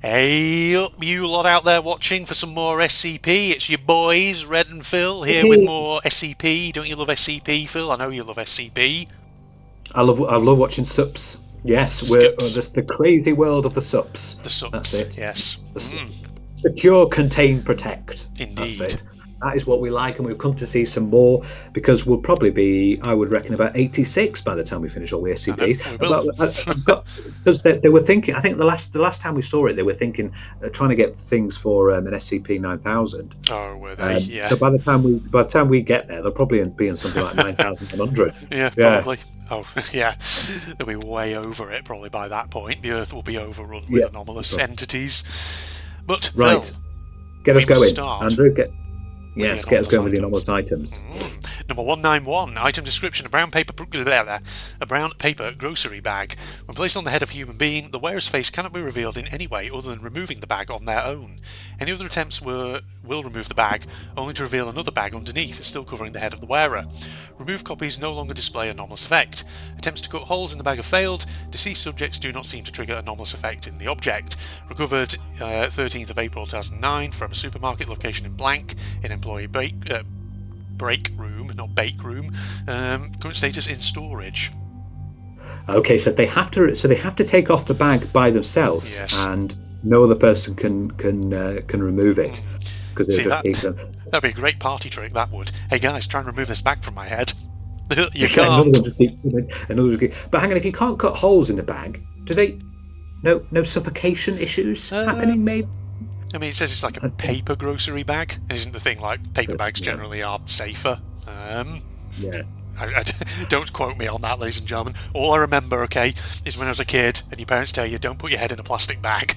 Hey up, you lot out there watching for some more SCP. It's your boys, Red and Phil, here with Hey. more SCP. Don't you love SCP, Phil? I know you love SCP. I love watching sups. Yes, we're Skips. the crazy world of the sups. The That's sups, it. yes. The secure, contain, protect. That's Indeed. it. That is what we like, and we've come to see some more because we'll probably be, I would reckon, about 86 by the time we finish all the I know, SCPs. we will. But I've got because they were thinking. I think the last time we saw it, they were thinking trying to get things for an SCP 9000. Oh, were they? Yeah. So by the time we get there, they'll probably be in something like 9100. Yeah, Yeah, probably. Oh, yeah. They'll be way over it probably by that point. The Earth will be overrun with yeah. anomalous entities. But, Phil, Right. Get us we must going, start Andrew. with the Get us anomalous going with the items. anomalous items. Number 191, item description, a brown paper grocery bag. When placed on the head of a human being, the wearer's face cannot be revealed in any way other than removing the bag on their own. Any other attempts will remove the bag, only to reveal another bag underneath, still covering the head of the wearer. Removed copies no longer display anomalous effect. Attempts to cut holes in the bag have failed. Deceased subjects do not seem to trigger anomalous effect in the object. Recovered 13th of April 2009 from a supermarket location in blank in employee break room, not bake room. Current status in storage. Okay, so they have to take off the bag by themselves, Yes. and no other person can remove it because See it'll just that? keep them. That'd be a great party trick. That would. Hey guys, try and remove this bag from my head. You Yeah, another can't. one just keeps another just keep, But hang on, if you can't cut holes in the bag, do they? No suffocation issues happening, maybe. I mean, it says it's like a paper grocery bag. Isn't the thing like paper bags Yeah, generally are safer? yeah. Don't quote me on that, ladies and gentlemen. All I remember, okay, is when I was a kid and your parents tell you don't put your head in a plastic bag.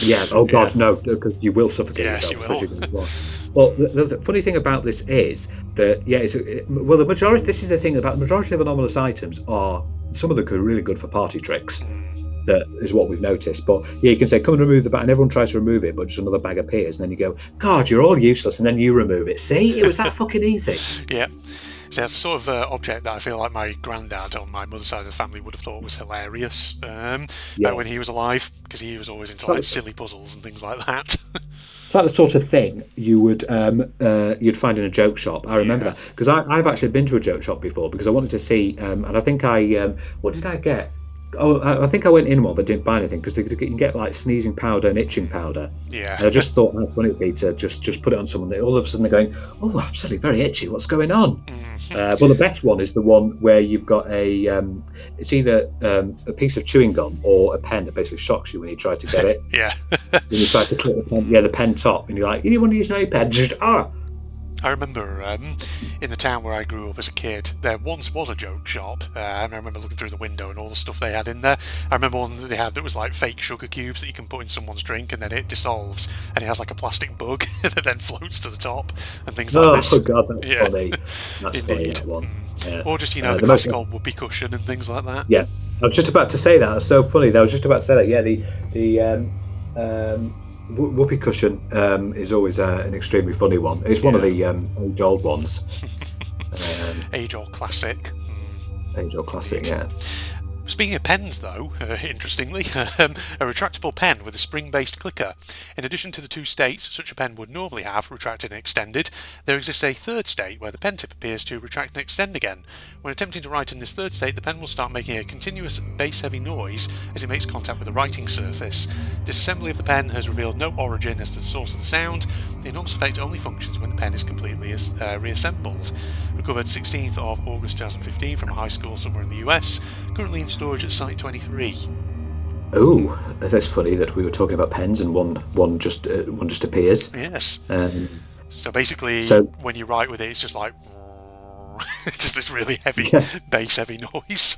Yeah. Oh Yeah. God, no, because you will suffocate Yes, yourself. you will. Especially when you Well, the funny thing about this is that well, the majority. This is the thing about the majority of anomalous items are some of them are really good for party tricks. That is what we've noticed. But yeah, you can say, "Come and remove the bag," and everyone tries to remove it, but just another bag appears, and then you go, "God, you're all useless," and then you remove it. See, it was that fucking easy. Yeah. So that's the sort of object that I feel like my granddad on my mother's side of the family would have thought was hilarious back Yeah. when he was alive, because he was always into like That- silly puzzles and things like that. It's like the sort of thing you'd find in a joke shop. I remember Yeah. that because I've actually been to a joke shop before because I wanted to see, and I think what did I get? Oh, I think I went in one but didn't buy anything because you can get like sneezing powder and itching powder, Yeah. and I just thought how funny it'd be to just put it on someone. That all of a sudden they're going, "Oh, I'm suddenly very itchy. What's going on?" Well, the best one is the one where you've got it's either a piece of chewing gum or a pen that basically shocks you when you try to get it. Yeah. When you try to click the pen, yeah, the pen top, and you're like, "You want to use an iPad?" Just I remember in the town where I grew up as a kid, there once was a joke shop, and I remember looking through the window and all the stuff they had in there. I remember one that they had that was like fake sugar cubes that you can put in someone's drink and then it dissolves, and it has like a plastic bug that then floats to the top, and things like this. Oh God, that's Yeah, funny. That's funny, indeed. that one. Yeah. Or just, the The most, classic old whoopee cushion and things like that. yeah. I was just about to say that. That's so funny. I was just about to say that. Yeah, the whoopee cushion is always an extremely funny one. It's one of Yeah. the age-old ones. Age-old classic. Age-old classic. Yeah. Speaking of pens, though, interestingly, a retractable pen with a spring-based clicker. In addition to the two states such a pen would normally have, retracted and extended, there exists a third state where the pen tip appears to retract and extend again. When attempting to write in this third state, the pen will start making a continuous bass-heavy noise as it makes contact with the writing surface. Disassembly of the pen has revealed no origin as to the source of the sound. The anomalous effect only functions when the pen is completely reassembled. Recovered 16th of August 2015 from a high school somewhere in the US, currently in storage at Site 23. Oh, that's funny that we were talking about pens and one just appears. Yes. Um, So basically, so when you write with it, it's just like just this really heavy, yeah. bass-heavy noise.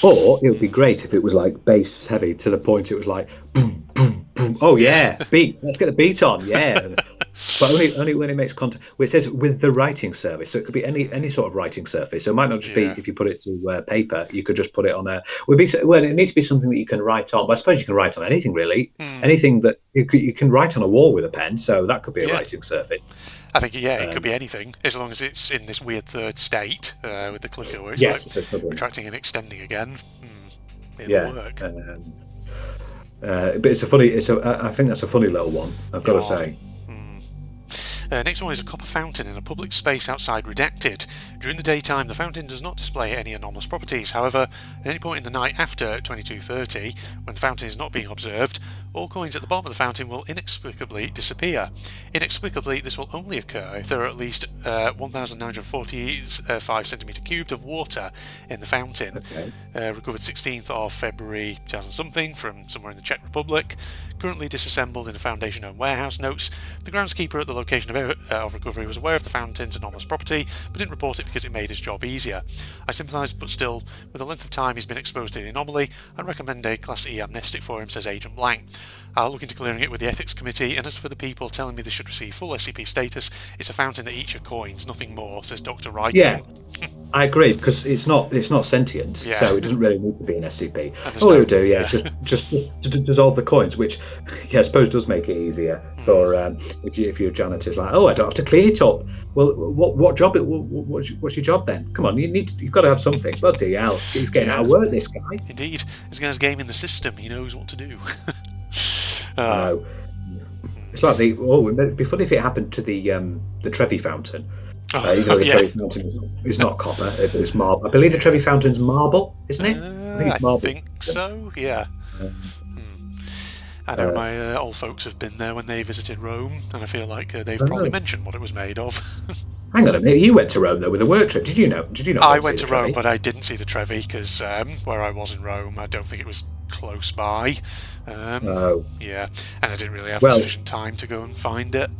Or it would be great if it was like bass heavy to the point it was like boom, boom, boom. Oh yeah, beat. Let's get the beat on. Yeah, but only when it makes contact. Well, it says with the writing surface, so it could be any sort of writing surface. So it might not just be Yeah. if you put it to paper. You could just put it on a. Well, it needs to be something that you can write on. But I suppose you can write on anything really. Anything that you can write on a wall with a pen. So that could be a Yeah. writing surface. I think, yeah, it could Um, be anything, as long as it's in this weird third state with the clicker where it's like yes, that's the problem. retracting and extending again. It'll Yeah. work. But it's a funny. I think that's a funny little one. I've got to Yeah. say. Next one is a copper fountain in a public space outside Redacted. During the daytime, the fountain does not display any anomalous properties. However, at any point in the night after 22:30, when the fountain is not being observed, all coins at the bottom of the fountain will inexplicably disappear. Inexplicably, this will only occur if there are at least 1,945 centimetre cubed of water in the fountain. Okay. Recovered 16th of February 2000 something from somewhere in the Czech Republic. Currently disassembled in a Foundation-owned warehouse. Notes: the groundskeeper at the location of recovery was aware of the fountain's anomalous property, but didn't report it because it made his job easier. I sympathise, but still, with the length of time he's been exposed to the anomaly, I'd recommend a Class E amnestic for him, says Agent Blank. I'll look into clearing it with the Ethics Committee, and as for the people telling me they should receive full SCP status, it's a fountain that eats your coins, nothing more, says Dr. Ryken. Yeah, I agree, because it's not sentient, Yeah. so it doesn't really need to be an SCP. And there's All no- it would do, yeah. just dissolve the coins, which, yeah, I suppose does make it easier for if your janitor's like, oh, I don't have to clean it up. Well, what job? What's your job then? Come on, you've got to have something. Bloody hell, he's getting out of work, this guy. Indeed, this guy's gaming the system, he knows what to do. No. It's like it'd be funny if it happened to the Trevi Fountain. Even though the yeah. Trevi Fountain is not copper, but it's marble. I believe the Trevi Fountain's marble, isn't it? I think so, yeah. I know my old folks have been there when they visited Rome, and I feel like they've probably mentioned what it was made of. Hang on a minute, you went to Rome though with a work trip. Did you know? I went to Rome, but I didn't see the Trevi because where I was in Rome, I don't think it was close by. Yeah, and I didn't really have sufficient time to go and find it.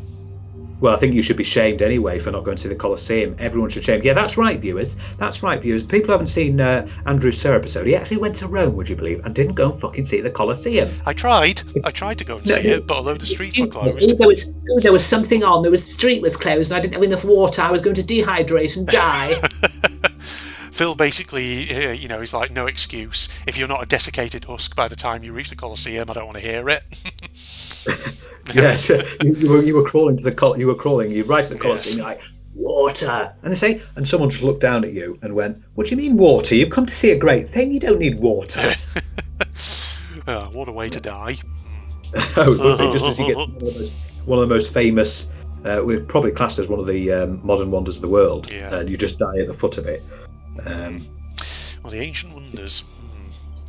Well, I think you should be shamed anyway for not going to see the Colosseum. Everyone should shame. Yeah, that's right, viewers. That's right, viewers. People who haven't seen Andrew's Sir episode. He actually went to Rome, would you believe, and didn't go and fucking see the Colosseum. I tried to go and see it, but although the streets were closed. There was something on. The street was closed, and I didn't have enough water. I was going to dehydrate and die. Phil basically, he's like, no excuse. If you're not a desiccated husk by the time you reach the Colosseum, I don't want to hear it. Yeah, you were crawling to the you were crawling. You right to the Colosseum. You're like, water, and they say, and someone just looked down at you and went, "What do you mean water? You've come to see a great thing. You don't need water." What a way to die. Just as you get one of the most famous, we're probably classed as one of the modern wonders of the world, and you just die at the foot of it. Well, the ancient wonders,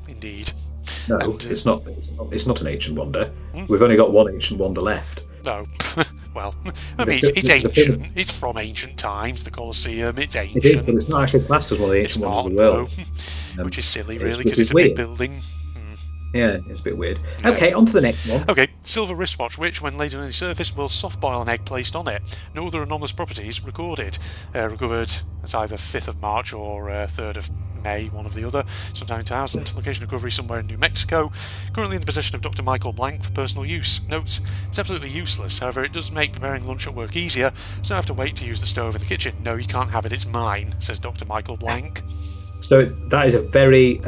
indeed. No, it's not. It's not an ancient wonder. We've only got one ancient wonder left. No, well, I mean, it's ancient. It's from ancient times. The Colosseum. It's ancient. It is, but it's not actually classed as one of the ancient wonders of the world. Which is silly, it's- really, which because is it's a big weird. building. Yeah, it's a bit weird. Okay, on to the next one. Okay, silver wristwatch, which, when laid on any surface, will soft-boil an egg placed on it. No other anomalous properties recorded. Recovered as either 5th of March or 3rd of May, one of the other, sometime in 2000. Location recovery somewhere in New Mexico. Currently in the possession of Dr. Michael Blank for personal use. Notes: it's absolutely useless. However, it does make preparing lunch at work easier, so I have to wait to use the stove in the kitchen. No, you can't have it. It's mine, says Dr. Michael Blank. So that is a very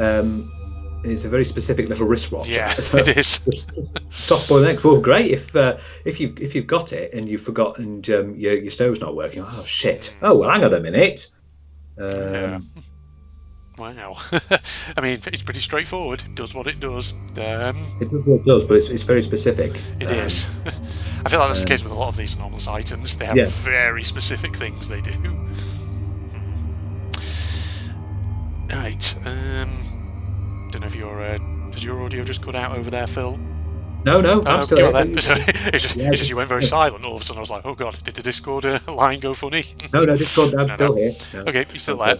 it's a very specific little wristwatch. Yeah, it is. Soft boiled eggs. Well, great if you've got it and you forgot and your stove's not working. Oh shit! Oh well, hang on a minute. Wow. I mean, it's pretty straightforward. It does what it does. It does what it does, but it's very specific. It is. I feel like that's the case with a lot of these anomalous items. They have very specific things they do. Right. Don't know if does your audio just cut out over there, Phil? No, I'm still you're here. there. Sorry. It's just you went very silent. All of a sudden, I was like, "Oh God, did the Discord line go funny?" No, just go down. Still here. No. Okay, you're still there.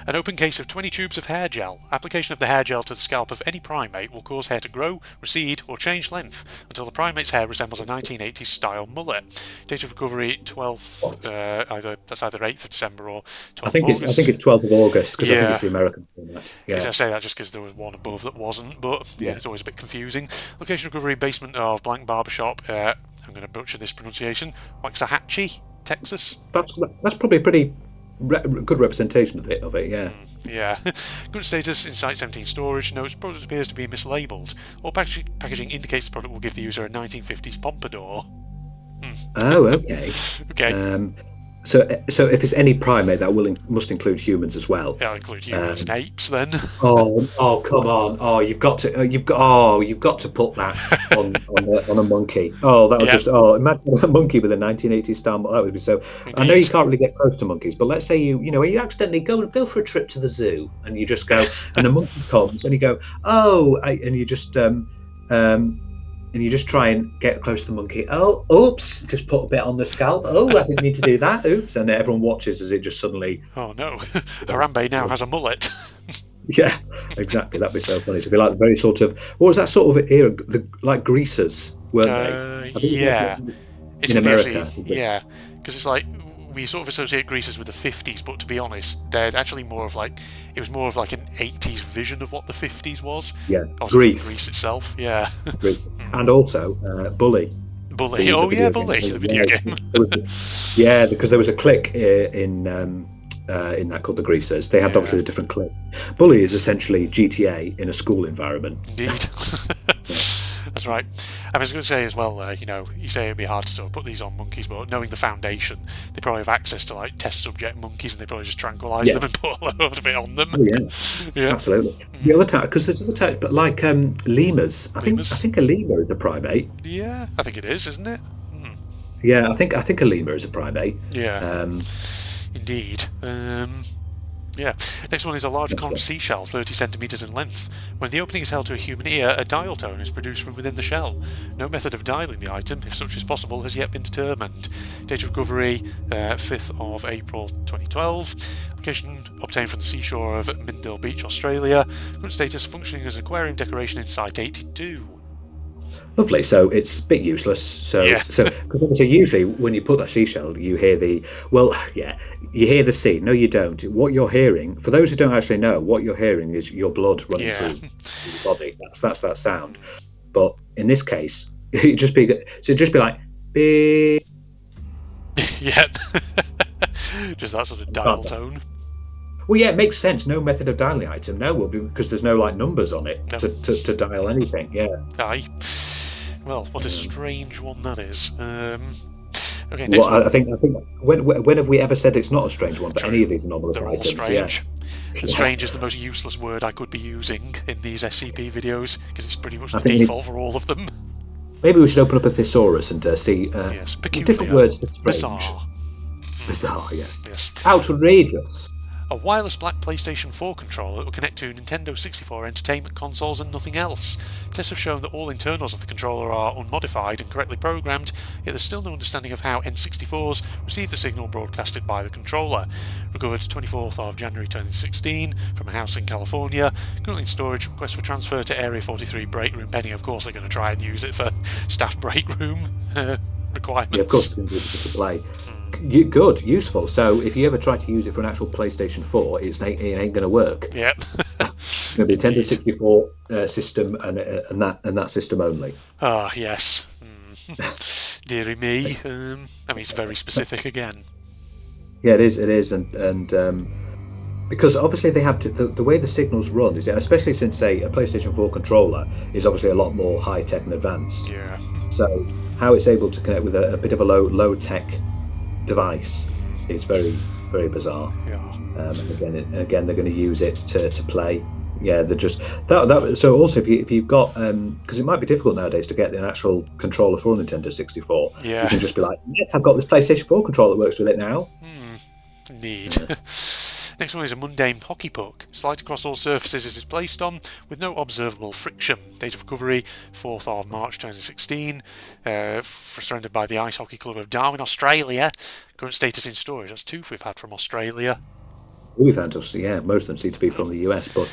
An open case of 20 tubes of hair gel. Application of the hair gel to the scalp of any primate will cause hair to grow, recede, or change length until the primate's hair resembles a 1980s style mullet. Date of recovery 12th, either 8th of December or 12th of August. I think it's 12th of August because I think it's the American format. Yeah. I say that just because there was one above that wasn't, but it's always a bit confusing. Location recovery basement of blank barbershop. I'm going to butcher this pronunciation. Waxahachie, Texas. That's probably a pretty good representation of it. Yeah. Yeah. Current status in Site 17 storage. Notes: product appears to be mislabeled. All packaging indicates the product will give the user a 1950s pompadour. Oh, okay. Okay. so if it's any primate, that must include humans as well. Yeah, I'll include humans and apes then. Oh, come on! Oh, you've got to put that on a monkey. Oh, that would just imagine a monkey with a 1980s style. That would be so. Indeed. I know you can't really get close to monkeys, but let's say you accidentally go for a trip to the zoo and you just go and the monkey comes and you go and you just and you just try and get close to the monkey. Oh, oops! Just put a bit on the scalp. Oh, I didn't need to do that. Oops! And everyone watches as it just suddenly. Oh no! Harambe now has a mullet. Yeah, exactly. That'd be so funny. To be like the very sort of what was that sort of era? Like greasers, weren't they? I think Yeah, it's in America. Actually, yeah, because it's like we sort of associate greasers with the 50s, but to be honest, they're actually more of like an 80s vision of what the 50s was. Yeah, Grease itself. Yeah, Grease. And also Bully. Bully. Oh yeah, Bully, the video game. Yeah, because there was a clique in that called the Greasers. They had obviously a different clique. Bully is essentially GTA in a school environment. Indeed. That's right. I was going to say as well, you say it'd be hard to sort of put these on monkeys, but knowing the Foundation, they probably have access to like test subject monkeys, and they probably just tranquilise them and put a load of it on them. Oh, yeah, absolutely. The other type, because there's other types, but like lemurs. I think a lemur is a primate. Yeah, I think it is, isn't it? Yeah, I think a lemur is a primate. Yeah. Indeed. Yeah. Next one is a large conch seashell, 30 centimetres in length. When the opening is held to a human ear, a dial tone is produced from within the shell. No method of dialing the item, if such is possible, has yet been determined. Date of recovery, 5th of April 2012. Location obtained from the seashore of Mindale Beach, Australia. Current status functioning as an aquarium decoration in Site 82. Lovely. So it's a bit useless. So because obviously usually when you put that seashell, you hear the sea. No, you don't. What you're hearing, for those who don't actually know, what you're hearing is your blood running through your body. That's that sound. But in this case, it'd just be like beep. Yep. Just that sort of dial tone. Well, yeah, it makes sense. No method of dialing the item. No, because there's no like numbers on it to dial anything. Yeah. Aye. Well, what a strange one that is. Okay, next one. I think when have we ever said it's not a strange one? But any of these anomalous They're items, all strange. Yeah. And strange is the most useless word I could be using in these SCP videos because it's pretty much the default for all of them. Maybe we should open up a thesaurus and see peculiar, different words for strange. Bizarre, yes. Outrageous. A wireless black PlayStation 4 controller that will connect to Nintendo 64 entertainment consoles and nothing else. Tests have shown that all internals of the controller are unmodified and correctly programmed, yet there's still no understanding of how N64s receive the signal broadcasted by the controller. Recovered 24th of January 2016 from a house in California. Currently in storage, request for transfer to Area 43 break room pending. Of course they're going to try and use it for staff break room requirements. Yeah, of course it's going to be able to play. Good, useful. So if you ever try to use it for an actual PlayStation 4, it ain't going to work. Yep. It's going to be a Nintendo 64 system and that system only. Ah, yes. Dearie me. I mean, it's very specific again. Yeah, it is, and because obviously they have to, the way the signals run is, especially since a PlayStation 4 controller is obviously a lot more high tech and advanced. Yeah. So how it's able to connect with a bit of a low tech device is very, very bizarre. Yeah. And again, they're going to use it to play. Yeah, they're just that. So also, if you've got, because it might be difficult nowadays to get an actual controller for a Nintendo 64. Yeah. You can just be like, yes, I've got this PlayStation 4 controller that works with it now. Indeed. Next one is a mundane hockey puck. Slides across all surfaces it is placed on, with no observable friction. Date of recovery, 4th of March 2016. Surrendered by the Ice Hockey Club of Darwin, Australia. Current status in storage. That's 2 we've had from Australia. We've had, most of them seem to be from the US, but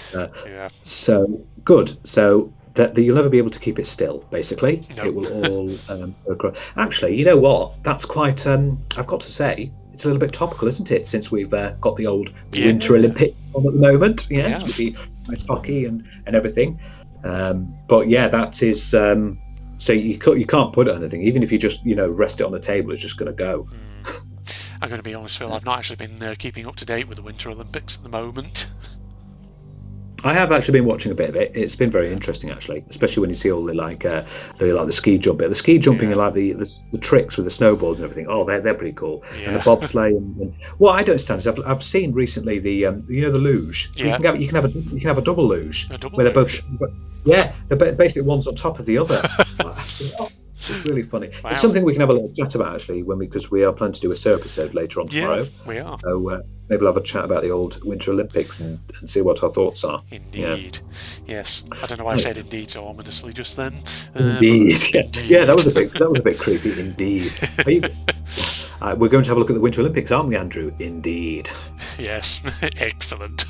yeah. So good. So that you'll never be able to keep it still. Basically, Nope. It will all. Actually, you know what? That's quite. I've got to say, it's a little bit topical, isn't it? Since we've got the old Winter Olympics on at the moment, yes, with the ice hockey and everything. But yeah, that is. So you can't put it on anything, even if you just rest it on the table, it's just going to go. I'm going to be honest, Phil. I've not actually been keeping up to date with the Winter Olympics at the moment. I have actually been watching a bit of it. It's been very interesting, actually, especially when you see all the the ski jumping. The ski jumping and like the tricks with the snowboards and everything. Oh, they're pretty cool. And the bobsleigh and what I don't understand is I've seen recently the the luge. Yeah. You can have a double luge. A double where luge. They're basically one's on top of the other. It's really funny. Wow. It's something we can have a little chat about actually because we are planning to do a SERP episode later on tomorrow. Yeah, we are. So maybe we'll have a chat about the old Winter Olympics and see what our thoughts are. Indeed. Yeah. Yes. I don't know why I said indeed so ominously just then. Indeed. Yeah, that was a bit creepy. Indeed. We're going to have a look at the Winter Olympics, aren't we, Andrew? Indeed. Yes. Excellent.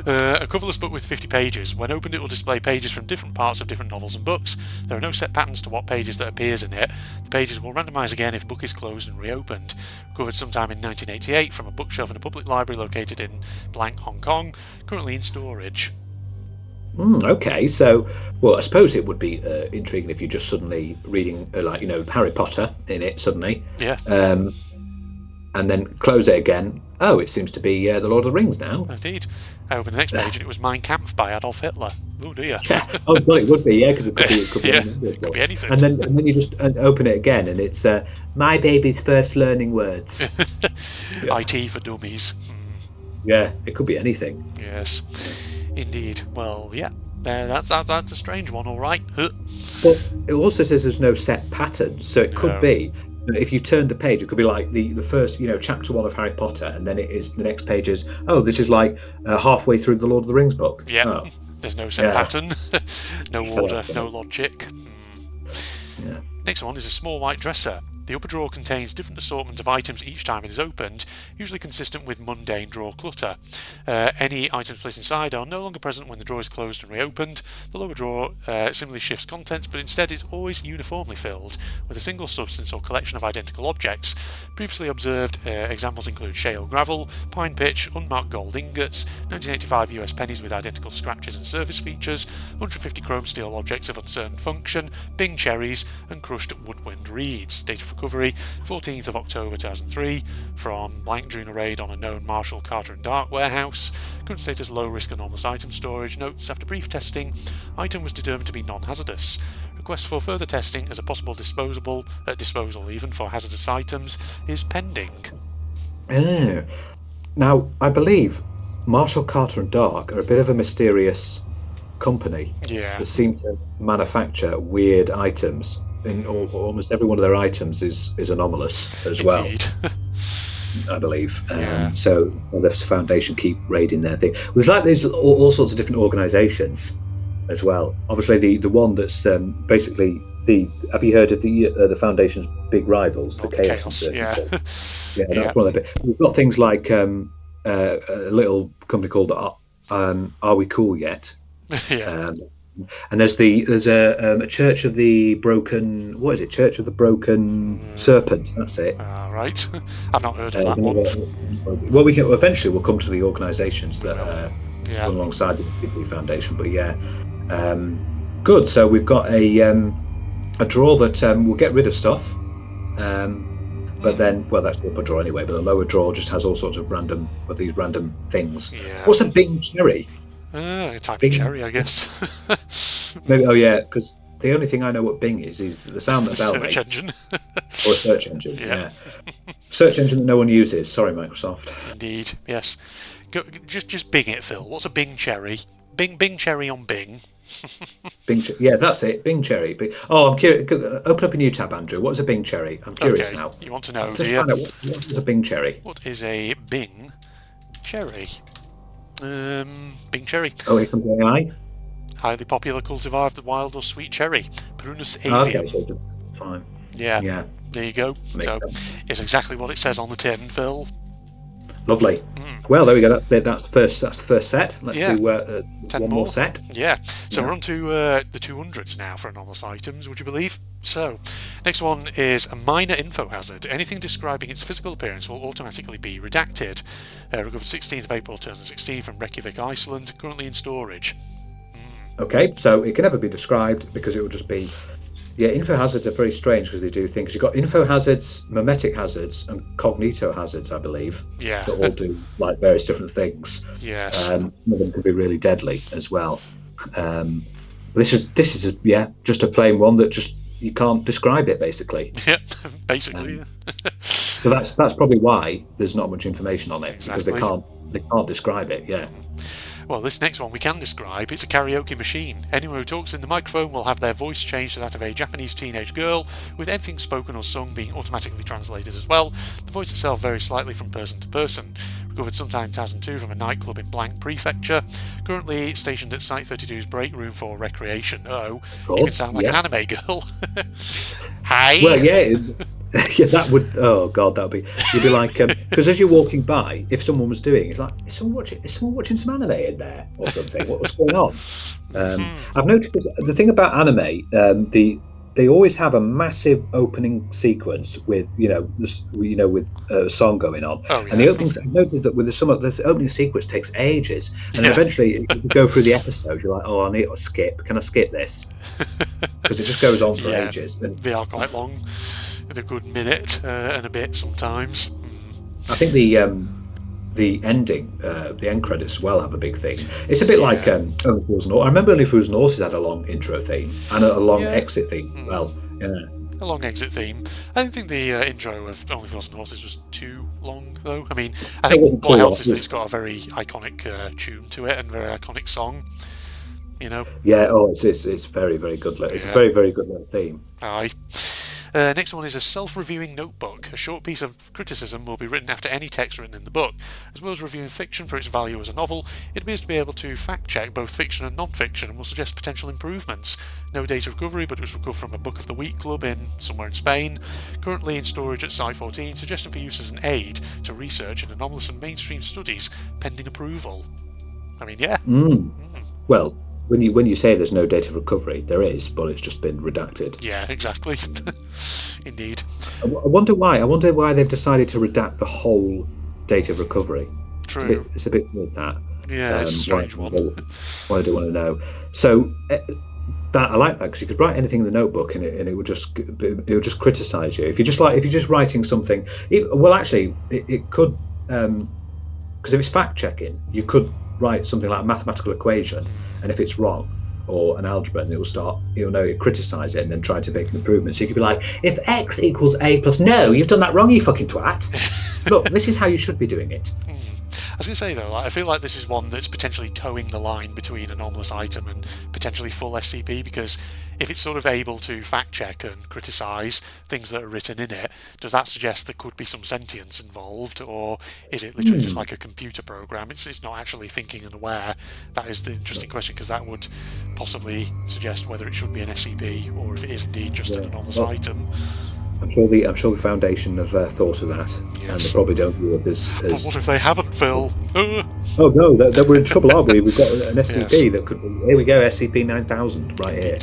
A coverless book with 50 pages. When opened, it will display pages from different parts of different novels and books. There are no set patterns to what pages that appears in it. The pages will randomise again if book is closed and reopened. Covered sometime in 1988 from a bookshelf in a public library located in blank Hong Kong. Currently in storage. Okay, so I suppose it would be intriguing if you're just suddenly reading Harry Potter in it suddenly. Yeah. And then close it again. Oh, it seems to be the Lord of the Rings now. Indeed. I opened the next page and it was Mein Kampf by Adolf Hitler. Oh dear. Yeah. Oh, well, it would be, yeah, because it could be it could be anything. And then you just open it again, and it's my baby's first learning words. IT for dummies. Yeah, it could be anything. Yes, indeed. Well, yeah, that's a strange one, all right. But it also says there's no set pattern, so it could be. If you turn the page, it could be like the first, chapter 1 of Harry Potter, and then it is the next page is, this is like halfway through the Lord of the Rings book. Yeah, oh. There's no set pattern, no order, no logic. Yeah. Next one is a small white dresser. The upper drawer contains different assortment of items each time it is opened, usually consistent with mundane drawer clutter. Any items placed inside are no longer present when the drawer is closed and reopened. The lower drawer similarly shifts contents, but instead is always uniformly filled with a single substance or collection of identical objects. Previously observed examples include shale gravel, pine pitch, unmarked gold ingots, 1985 US pennies with identical scratches and surface features, 150 chrome steel objects of uncertain function, Bing cherries, and crushed woodwind reeds. Date of recovery 14th of October 2003 from blank during a raid on a known Marshall, Carter and Dark warehouse. Current status low risk anomalous item storage. Notes after brief testing, item was determined to be non-hazardous. Request for further testing as a possible disposal even for hazardous items is pending. Now, I believe Marshall, Carter and Dark are a bit of a mysterious company that seem to manufacture weird items. In almost every one of their items is anomalous as well. I believe. So the Foundation keep raiding their thing. There's there's all sorts of different organisations as well. Obviously, the one that's basically have you heard of the Foundation's big rivals, the Chaos? That's one of them. We've got things like a little company called Are We Cool Yet? And there's a Church of the Broken. What is it? Church of the Broken Serpent. That's it. Right. I've not heard of that one. Well, we'll come to the organisations that come alongside the Foundation. But good. So we've got a drawer that will get rid of stuff. But then, that's the upper drawer anyway. But the lower drawer just has all sorts of random things. Yeah. What's a Bing cherry? A type of cherry, I guess. Maybe. Because the only thing I know what Bing is the sound that Bell makes. Search engine. Or a search engine. Yeah. Search engine that no one uses. Sorry, Microsoft. Indeed. Yes. Just Bing it, Phil. What's a Bing cherry? Bing cherry on Bing. Yeah, that's it. Bing cherry. I'm curious. Open up a new tab, Andrew. What is a Bing cherry? I'm curious now. You want to know, do you? What is a Bing cherry? What is a Bing cherry? Bing cherry. Oh, here comes AI. Highly popular cultivar of the wild or sweet cherry, Prunus avium. Okay, so fine. Yeah. There you go. It's exactly what it says on the tin, Phil. Lovely. Well, there we go. That's the first set. Let's do one more set. Yeah. So we're on to the 200s now for anomalous items, would you believe? So, next one is a minor info hazard. Anything describing its physical appearance will automatically be redacted. Recovered 16th of April 2016 from Reykjavik, Iceland, currently in storage. Okay, so it can never be described because it will just be Yeah, info hazards are very strange because they do things. You've got info hazards, memetic hazards, and cognito hazards, I believe, Yeah. that all do like various different things. Yes. Some of them can be really deadly as well. This is just a plain one that just you can't describe it basically. Yep, basically. So that's probably why there's not much information on it Exactly. because they can't describe it. Yeah. Well, this next one we can describe. It's a karaoke machine. Anyone who talks in the microphone will have their voice changed to that of a Japanese teenage girl, with anything spoken or sung being automatically translated as well. The voice itself varies slightly from person to person. Recovered sometime in 2002 from a nightclub in Blank Prefecture. Currently stationed at Site 32's break room for recreation. You can sound like an anime girl. Hi. Well, yeah. Yeah, that would. Oh God, that would be. You'd be like, because as you're walking by, if someone was doing, it's like, is someone watching some anime in there or something? What's going on? I've noticed the thing about anime. They always have a massive opening sequence with with a song going on, and the opening. I've noticed that with the opening sequence takes ages, and eventually you go through the episode. You're like, oh, I need to skip. Can I skip this? Because it just goes on for ages. And they are quite long. A good minute and a bit sometimes. I think the ending, the end credits as well have a big thing. It's a bit like Only Fools and Horses. I remember Only Fools and Horses had a long intro theme and a long exit theme as well. Yeah. A long exit theme. I don't think the intro of Only Fools and Horses was too long, though. I mean, I think what helps is that it's got a very iconic tune to it and a very iconic song. Yeah. Oh, it's very, very good. It's a very, very good little theme. Aye. Next one is a self-reviewing notebook. A short piece of criticism will be written after any text written in the book. As well as reviewing fiction for its value as a novel, it appears to be able to fact-check both fiction and non-fiction and will suggest potential improvements. No data recovery, but it was recovered from a Book of the Week club somewhere in Spain. Currently in storage at Site 14, suggested for use as an aid to research in anomalous and mainstream studies, pending approval. I mean, yeah. Well, when you say there's no data recovery, there is, but it's just been redacted. Yeah, exactly. Indeed. I wonder why. I wonder why they've decided to redact the whole data recovery. True. It's a bit weird, that. Yeah, it's a strange one. Why I do want to know. So that I like that because you could write anything in the notebook and it would just criticise you. If you're just writing something. It could because if it's fact checking, you could write something like a mathematical equation, and if it's wrong or an algebra, and it'll criticise it and then try to make an improvement. So you could be like, if x equals a plus, no, you've done that wrong, you fucking twat. Look, this is how you should be doing it. I was going to say though, I feel like this is one that's potentially towing the line between anomalous item and potentially full SCP, because if it's sort of able to fact check and criticise things that are written in it, does that suggest there could be some sentience involved, or is it literally just like a computer program? It's not actually thinking and aware. That is the interesting question, because that would possibly suggest whether it should be an SCP or if it is indeed just an anomalous item. I'm sure the Foundation have thought of that, and they probably don't view it as. But what if they haven't, Phil? Oh no, that we're in trouble, aren't we? We've got an SCP that could. Here we go, SCP-9000 right here.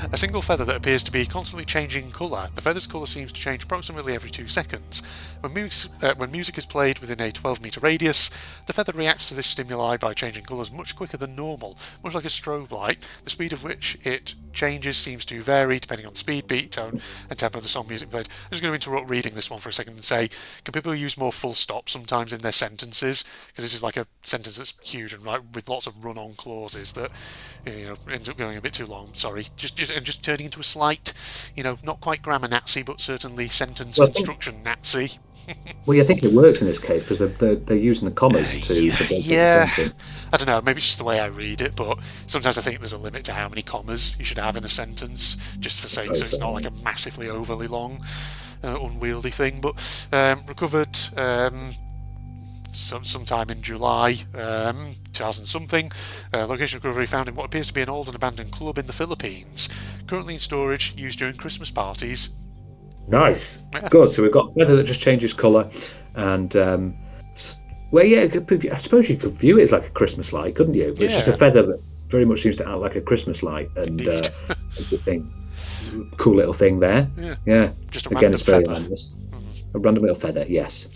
A single feather that appears to be constantly changing colour. The feather's colour seems to change approximately every 2 seconds. When music is played within a 12-metre radius, the feather reacts to this stimuli by changing colours much quicker than normal, much like a strobe light. The speed of which it changes seems to vary depending on speed, beat, tone and tempo of the song music played. I'm just going to interrupt reading this one for a second and say, can people use more full stops sometimes in their sentences? Because this is like a sentence that's huge and with lots of run-on clauses that ends up going a bit too long. Sorry, just turning into a slight, not quite grammar Nazi, but certainly sentence construction Nazi. Well, I think it works in this case because they're using the commas to break the sentence. I don't know, maybe it's just the way I read it, but sometimes I think there's a limit to how many commas you should have in a sentence, just for sake, so it's not like a massively overly long, unwieldy thing. But recovered sometime in July 2000-something. Location recovery found in what appears to be an old and abandoned club in the Philippines. Currently in storage, used during Christmas parties. Nice. Yeah. Good. So we've got a feather that just changes colour, and I suppose you could view it as like a Christmas light, couldn't you? But it's just a feather that very much seems to act like a Christmas light, and cool little thing there. Yeah. Just a random feather. A random little feather. Yes.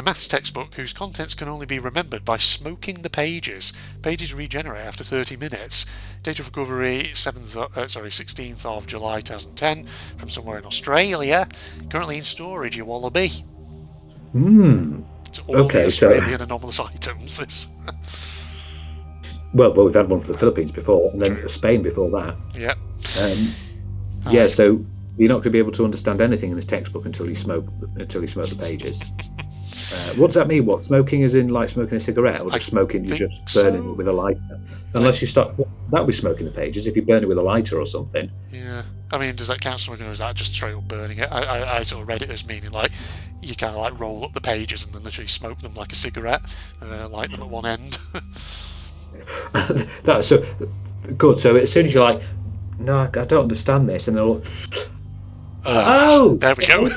A maths textbook whose contents can only be remembered by smoking the pages. Pages regenerate after 30 minutes. Date of recovery 16th of July 2010 from somewhere in Australia. Currently in storage, you wallaby. It's all the Australian anomalous items, this. Well, we've had one for the Philippines before, and then Spain before that. Yeah. So you're not going to be able to understand anything in this textbook until you smoke the pages. What does that mean? What, smoking is in like smoking a cigarette, or just smoking you just burning it with a lighter? Unless you start, that would be smoking the pages if you burn it with a lighter or something. Yeah, I mean, does that count smoking, or is that just straight up burning it? I sort of read it as meaning like you kind of like roll up the pages and then literally smoke them like a cigarette, light them at one end. That's so good. So as soon as you're like, no, I don't understand this, and they'll. There we go.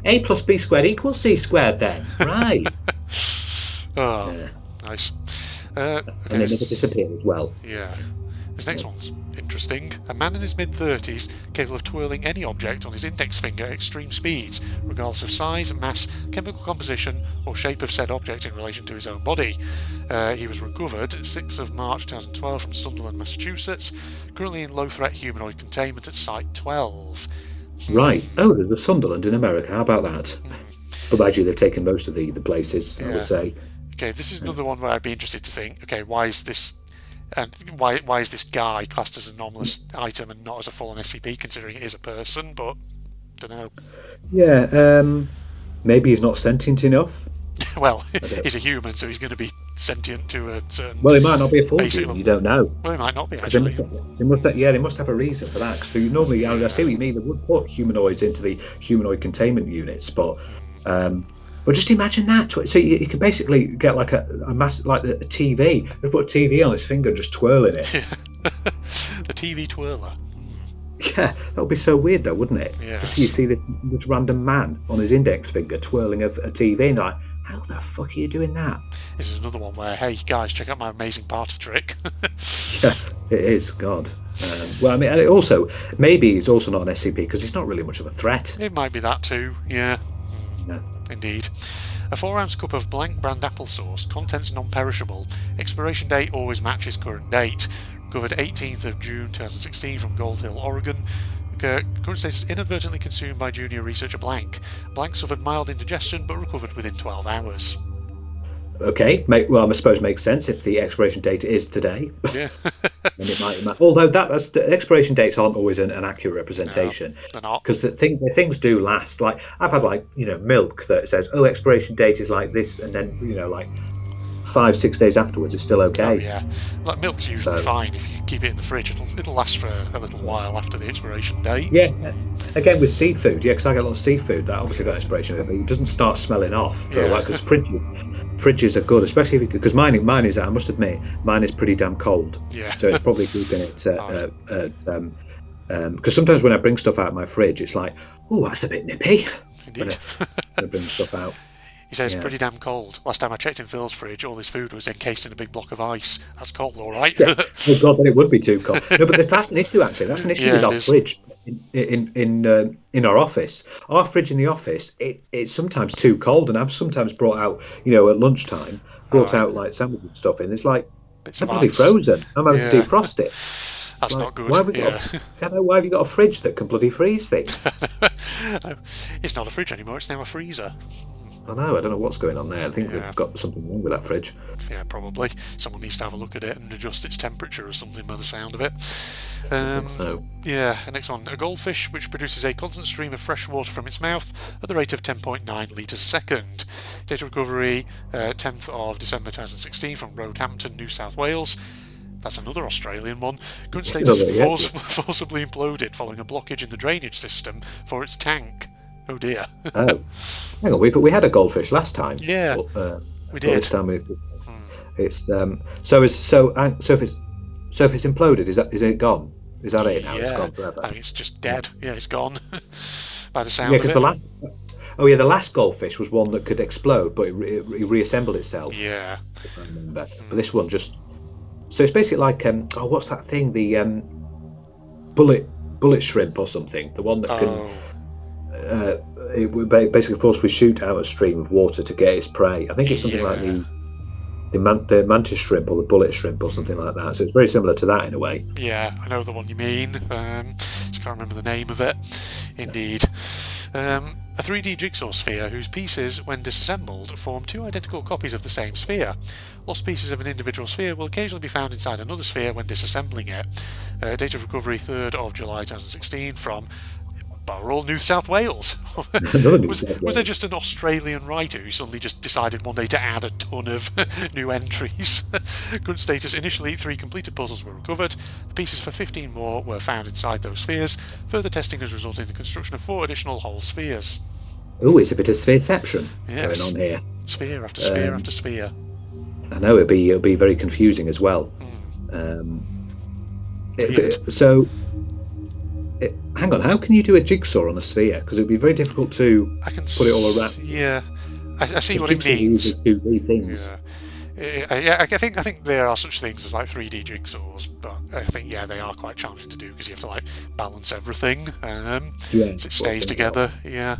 A plus B squared equals C squared then. Right. Nice. And they never disappear as well. Yeah. This next one's interesting. A man in his mid-30s capable of twirling any object on his index finger at extreme speeds, regardless of size, mass, chemical composition, or shape of said object in relation to his own body. He was recovered 6th of March 2012 from Sunderland, Massachusetts, currently in low-threat humanoid containment at Site 12. Right. Oh, there's a Sunderland in America. How about that? But actually, they've taken most of the places, I would say. Okay, this is another one where I'd be interested to think, okay, why is this guy classed as an anomalous item and not as a full-on SCP, considering it is a person? But don't know. Yeah, maybe he's not sentient enough. Well, he's a human, so he's going to be sentient to a certain. Well, he might not be a full human. You don't know. Well, he might not be actually. They must have a reason for that. Because normally, I see what you mean. They would put humanoids into the humanoid containment units, but just imagine that. So you could basically get like a mass, like a TV. They put a TV on his finger and just twirling it. The TV twirler. Yeah, that would be so weird, though, wouldn't it? Yes. Just you see this random man on his index finger twirling a TV, and like, how the fuck are you doing that? This is another one where, hey guys, check out my amazing party trick. Yeah, it is. God. Well, I mean, and maybe he's also not an SCP because he's not really much of a threat. It might be that too. Yeah. No. Indeed. A 4-ounce cup of blank brand applesauce, contents non-perishable, expiration date always matches current date, recovered 18th of June 2016 from Gold Hill, Oregon. Current status inadvertently consumed by junior researcher Blank. Blank suffered mild indigestion but recovered within 12 hours. Okay, well, I suppose makes sense if the expiration date is today. Yeah. And it might, although that's the expiration dates aren't always an accurate representation. No, they're not. Because the things do last. Like I've had milk that says, oh, expiration date is like this, and then 5-6 days afterwards it's still okay. Oh yeah, like milk's usually fine if you keep it in the fridge. It'll last for a little while after the expiration date. Yeah. Again with seafood, because I get a lot of seafood that obviously got expiration date, but it doesn't start smelling off for a while because fridges are good, especially because mine is. I must admit, mine is pretty damn cold. Yeah. So it's probably keeping it. Because sometimes when I bring stuff out of my fridge, it's like, oh, that's a bit nippy. Indeed. When I bring stuff out. He says it's pretty damn cold. Last time I checked in Phil's fridge, all his food was encased in a big block of ice. That's cold, all right. Yeah. Oh God, then it would be too cold. No, but that's an issue actually. That's an issue with our fridge in our office. Our fridge in the office, it's sometimes too cold, and I've sometimes brought out, at lunchtime, out like sandwiches and stuff in. It's like it's probably frozen. I'm having to defrost it. That's not good. Why have you got a fridge that can bloody freeze things? It's not a fridge anymore. It's now a freezer. I know. I don't know what's going on there. I think they've got something wrong with that fridge. Yeah, probably. Someone needs to have a look at it and adjust its temperature or something by the sound of it. Yeah, next one. A goldfish which produces a constant stream of fresh water from its mouth at the rate of 10.9 litres a second. Data recovery 10th of December 2016 from Roehampton, New South Wales. That's another Australian one. Current status forcibly imploded following a blockage in the drainage system for its tank. Oh dear. Oh, hang on. We had a goldfish last time. Yeah, we did. This time it's so if it's imploded, is it gone? Is that it now? Yeah, it's gone forever. I think it's just dead. Yeah, it's gone. By the sound of it. The last goldfish was one that could explode, but it reassembled itself. Yeah, if I remember. But this one just. So it's basically like what's that thing? The bullet shrimp or something. The one that can. it would basically forcibly shoot out a stream of water to get its prey. I think it's something like the mantis shrimp or the bullet shrimp or something like that. So it's very similar to that in a way. Yeah, I know the one you mean. Just can't remember the name of it. Indeed. A 3D jigsaw sphere whose pieces, when disassembled, form two identical copies of the same sphere. Lost pieces of an individual sphere will occasionally be found inside another sphere when disassembling it. Date of recovery 3rd of July 2016 from Borough, New South Wales. Was there just an Australian writer who suddenly just decided one day to add a ton of new entries? Current status: initially 3 completed puzzles were recovered. The pieces for 15 more were found inside those spheres. Further testing has resulted in the construction of 4 additional whole spheres. Oh, it's a bit of sphereception Yes. going on here. Sphere after sphere after sphere. I know it'll be very confusing as well. Hang on, how can you do a jigsaw on a sphere? Because it would be very difficult to put it all around. Yeah, I see what it means. 2D things. Yeah, I think there are such things as like 3D jigsaws, but I think they are quite challenging to do because you have to like balance everything, so it stays together. Yeah.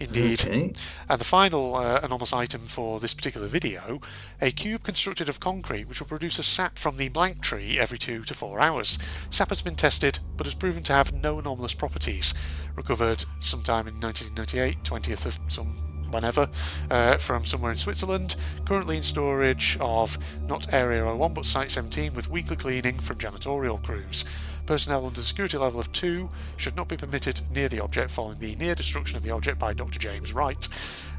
Indeed. Okay. And the final anomalous item for this particular video, a cube constructed of concrete which will produce a sap from the blank tree every 2 to 4 hours. Sap has been tested but has proven to have no anomalous properties. Recovered sometime in 1998, 20th of whenever, from somewhere in Switzerland. Currently in storage of not Area 01 but Site 17 with weekly cleaning from janitorial crews. Personnel under security level of 2 should not be permitted near the object following the near destruction of the object by Dr. James Wright.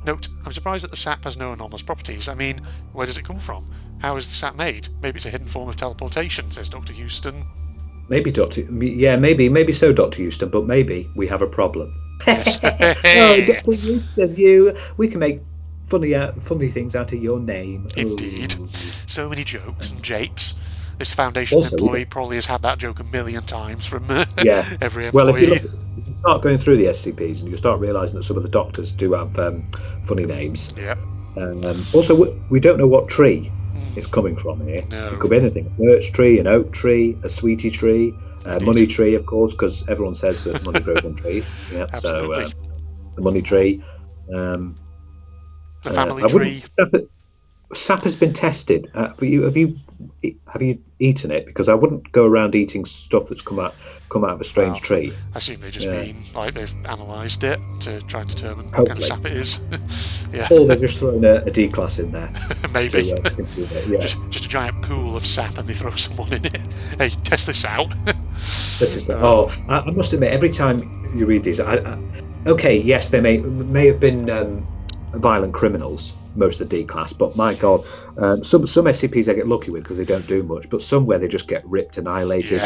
Note, I'm surprised that the sap has no anomalous properties. I mean, where does it come from? How is the sap made? Maybe it's a hidden form of teleportation, says Dr. Houston. Maybe maybe so, Dr. Houston, but maybe we have a problem. Yes. Oh, Dr. Houston, we can make funny things out of your name. Indeed. Ooh. So many jokes and japes. This Foundation employee probably has had that joke a million times from every employee. Well, if you start going through the SCPs and you start realising that some of the doctors do have funny names. Yeah. Also, we don't know what tree it's coming from here. No. It could be anything: a birch tree, an oak tree, a sweetie tree, a money tree, of course, because everyone says that money grows on trees. Yeah. Absolutely. So the money tree. The family tree. Sap has been tested. Have you eaten it? Because I wouldn't go around eating stuff that's come out of a strange tree. I assume they just mean like they've analysed it to try and determine what kind of sap it is. Yeah. Or they've just thrown a D class in there. Maybe. Yeah. Just a giant pool of sap and they throw someone in it. Hey, test this out. I must admit, every time you read these, yes, they may have been violent criminals, most of the D class, but my god, some SCPs I get lucky with because they don't do much, but some where they just get ripped, annihilated.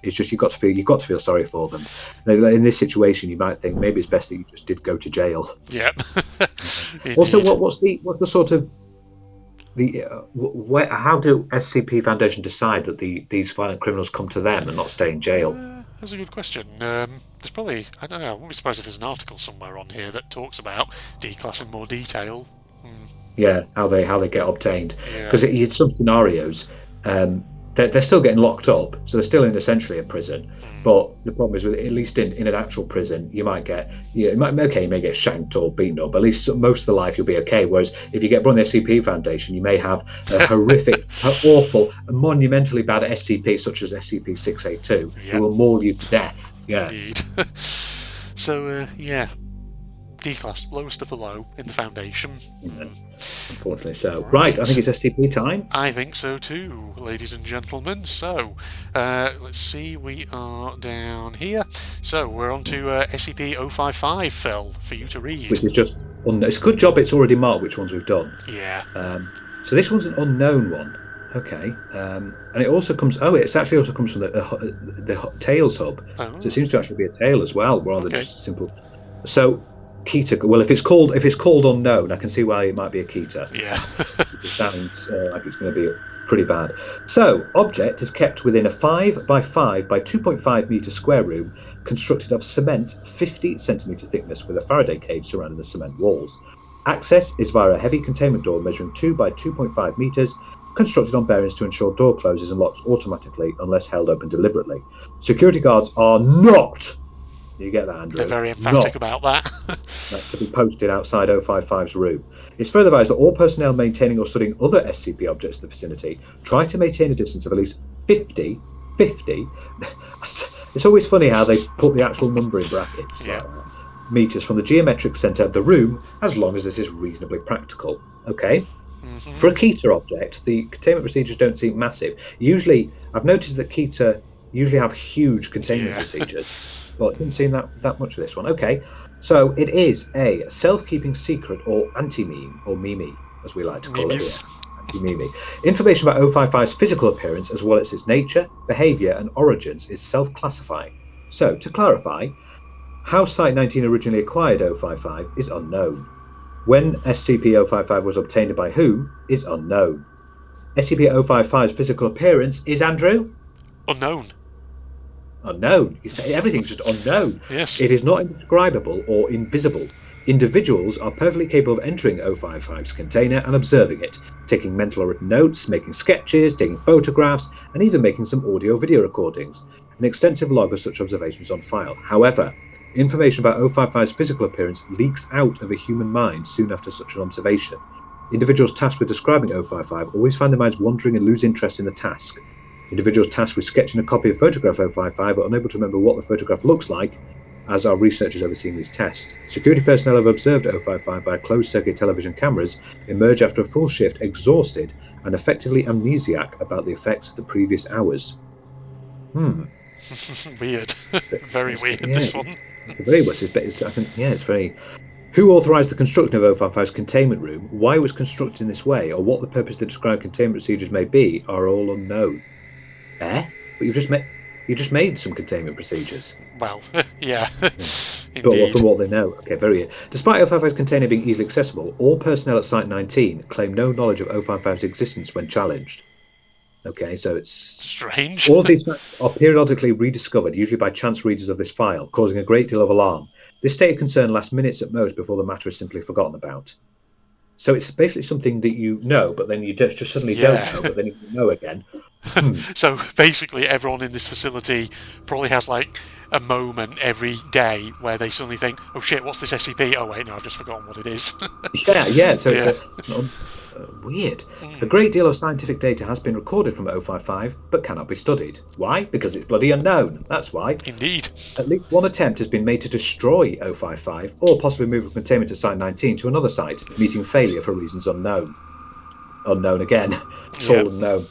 It's just you've got to feel sorry for them. In this situation, you might think maybe it's best that you just did go to jail. Yeah. Also, what's the sort of how do SCP Foundation decide that these violent criminals come to them and not stay in jail? That's a good question. There's probably, I don't know, I wouldn't be surprised if there's an article somewhere on here that talks about D-class in more detail. Yeah, how they get obtained. Because in some scenarios, they're still getting locked up, so they're still in essentially a prison. But the problem is, at least in an actual prison, you may get shanked or beaten up. At least most of the life you'll be okay. Whereas if you get run the SCP Foundation, you may have a horrific, awful, monumentally bad SCP such as SCP-682, who will maul you to death. Yeah. Indeed. So D-class, lowest of the low in the Foundation. Unfortunately so. Right, I think it's SCP time. I think so too, ladies and gentlemen. So, let's see, we are down here. So, we're on to SCP-055, Phil, for you to read. Which is just, it's a good job it's already marked which ones we've done. Yeah. So this one's an unknown one. Okay. And it also comes, it actually also comes from the Tails hub. Oh. So it seems to actually be a tail as well, rather than just simple. So, Keter. Well, if it's called unknown, I can see why it might be a Keter. Yeah. It sounds like it's going to be pretty bad. So, object is kept within a 5 by 5 by 2.5 meter square room constructed of cement 50 centimeter thickness with a Faraday cage surrounding the cement walls. Access is via a heavy containment door measuring 2 by 2.5 meters, constructed on bearings to ensure door closes and locks automatically unless held open deliberately. Security guards are not You get that, Andrew? They're very emphatic Not about that. to be posted outside 055's room. It's further advised that all personnel maintaining or studying other SCP objects in the vicinity try to maintain a distance of at least 50. It's always funny how they put the actual number in brackets. Yeah. Meters from the geometric centre of the room, as long as this is reasonably practical. Okay. For a Keter object, the containment procedures don't seem massive. Usually, I've noticed that Keter usually have huge containment procedures, but it didn't seem that much of this one. Okay, so it is a self-keeping secret, or anti-meme, or meme, as we like to call it here. Anti-meme. Information about 055's physical appearance, as well as its nature, behaviour, and origins, is self-classifying. So, to clarify, how Site-19 originally acquired 055 is unknown. When SCP-055 was obtained by whom is unknown. SCP-055's physical appearance is, Andrew? Unknown. Unknown. You say everything's just unknown. Yes. It is not indescribable or invisible. Individuals are perfectly capable of entering 055's container and observing it, taking mental or written notes, making sketches, taking photographs, and even making some audio-video recordings. An extensive log of such observations on file. However, information about 055's physical appearance leaks out of a human mind soon after such an observation. Individuals tasked with describing 055 always find their minds wandering and lose interest in the task. Individuals tasked with sketching a copy of photograph 055 are unable to remember what the photograph looks like, as are researchers overseeing these tests. Security personnel have observed 055 by closed-circuit television cameras emerge after a full shift, exhausted and effectively amnesiac about the effects of the previous hours. Weird. Very weird, this one. Very much. It's very. Who authorised the construction of 055's containment room, why it was constructed in this way, or what the purpose of the described containment procedures may be, are all unknown. But you've just made some containment procedures. Well, yeah. Indeed. From what they know. Okay, very good. Despite 055's container being easily accessible, all personnel at Site-19 claim no knowledge of 055's existence when challenged. Okay, so it's strange. All of these facts are periodically rediscovered, usually by chance readers of this file, causing a great deal of alarm. This state of concern lasts minutes at most before the matter is simply forgotten about. So it's basically something that you know, but then you just suddenly don't know, but then you know again. So basically everyone in this facility probably has like a moment every day where they suddenly think, oh shit, what's this SCP? Oh wait, no, I've just forgotten what it is. So it's weird. A great deal of scientific data has been recorded from 055, but cannot be studied. Why? Because it's bloody unknown. That's why. Indeed. At least one attempt has been made to destroy 055, or possibly move a containment to Site-19 to another site, meeting failure for reasons unknown. Unknown again. It's all unknown.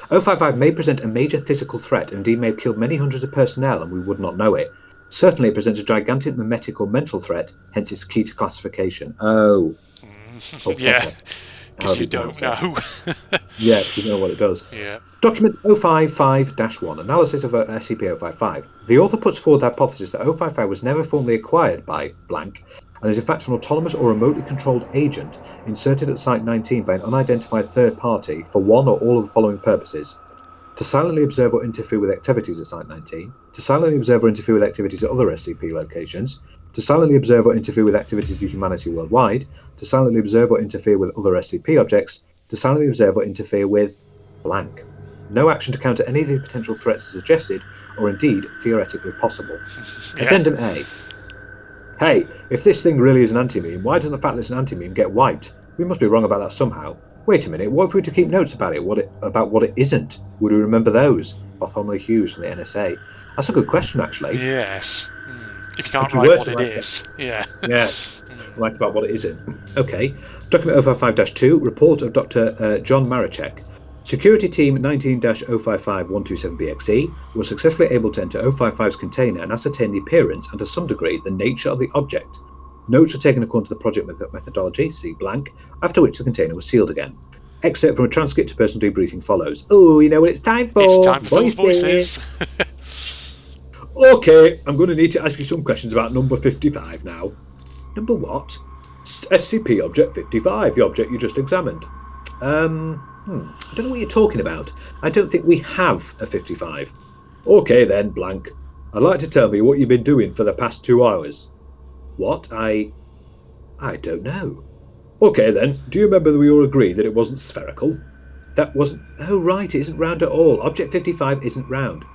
055 may present a major physical threat, and indeed may have killed many hundreds of personnel, and we would not know it. Certainly it presents a gigantic mimetic or mental threat, hence its key to classification. Because you don't know. Yeah, you know what it does. Yeah. Document 055-1, Analysis of SCP-055. The author puts forward the hypothesis that 055 was never formally acquired by blank, and is in fact an autonomous or remotely controlled agent inserted at Site-19 by an unidentified third party for one or all of the following purposes: to silently observe or interfere with activities at Site-19, to silently observe or interfere with activities at other SCP locations, to silently observe or interfere with activities of humanity worldwide, to silently observe or interfere with other SCP objects, to silently observe or interfere with blank. No action to counter any of the potential threats is suggested, or indeed theoretically possible. Addendum A. Hey, if this thing really is an anti-meme, why doesn't the fact that it's an anti-meme get wiped? We must be wrong about that somehow. Wait a minute, what if we were to keep notes about it? About what it isn't? Would we remember those? Bartholomew Hughes from the NSA. That's a good question, actually. Yes. If you can't write what it is. Yeah. Write about what it isn't. Okay. Document 055-2, report of Dr. John Marachek. Security Team 19-055-127BXE was successfully able to enter 055's container and ascertain the appearance and, to some degree, the nature of the object. Notes were taken according to the project methodology, see blank, after which the container was sealed again. Excerpt from a transcript of personal debriefing follows. Oh, you know what it's time for? It's time for Phil's Voices. Okay, I'm going to need to ask you some questions about number 55 now. Number what? SCP Object 55, the object you just examined. I don't know what you're talking about. I don't think we have a 55. Okay then, blank. I'd like to tell me what you've been doing for the past 2 hours. What? I don't know. Okay then, do you remember that we all agreed that it wasn't spherical? That wasn't... Oh right, it isn't round at all. Object 55 isn't round.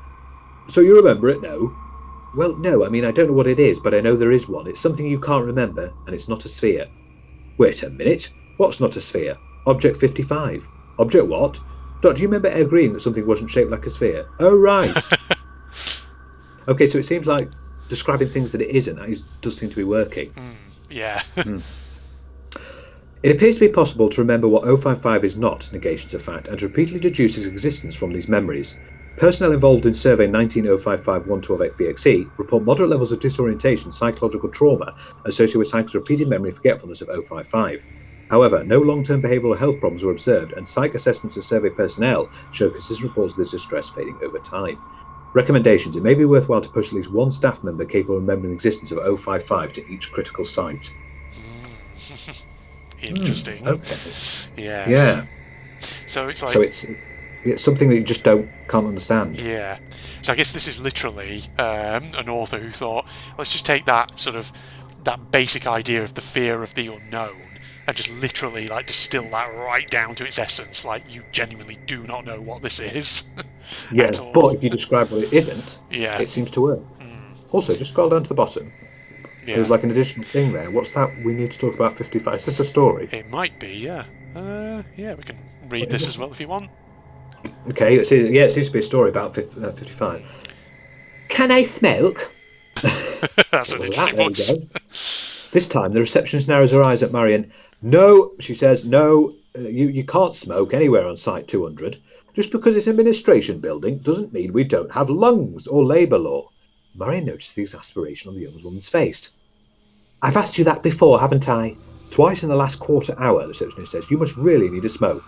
So you remember it now? Well, no, I mean, I don't know what it is, but I know there is one. It's something you can't remember, and it's not a sphere. Wait a minute. What's not a sphere? Object 55. Object what? Doc, do you remember agreeing that something wasn't shaped like a sphere? Oh, right. Okay, so it seems like describing things that it isn't does seem to be working. Yeah. It appears to be possible to remember what 055 is not, negations of fact, and to repeatedly deduce its existence from these memories. Personnel involved in survey 19055112-BXE report moderate levels of disorientation, psychological trauma associated with cycles of repeated memory forgetfulness of 055. However, no long-term behavioural health problems were observed, and psych assessments of survey personnel show consistent reports of this distress fading over time. Recommendations. It may be worthwhile to push at least one staff member capable of remembering the existence of 055 to each critical site. Interesting. Okay. Yes. Yeah. So it's like... So it's something that you just can't understand. Yeah. So I guess this is literally an author who thought, let's just take that sort of, that basic idea of the fear of the unknown and just literally like distill that right down to its essence. Like, you genuinely do not know what this is. Yeah, but if you describe what it isn't, it seems to work. Also, just scroll down to the bottom. Yeah. There's like an additional thing there. What's that? We need to talk about 55. Is this a story? It might be, yeah. Yeah, we can read this as well if you want. Okay, it seems to be a story about 55. Can I smoke? That's an interesting voice. This time, the receptionist narrows her eyes at Marion. No, she says, no, you can't smoke anywhere on Site 200. Just because it's an administration building doesn't mean we don't have lungs or labour law. Marion noticed the exasperation on the young woman's face. I've asked you that before, haven't I? Twice in the last quarter hour, the receptionist says. You must really need a smoke.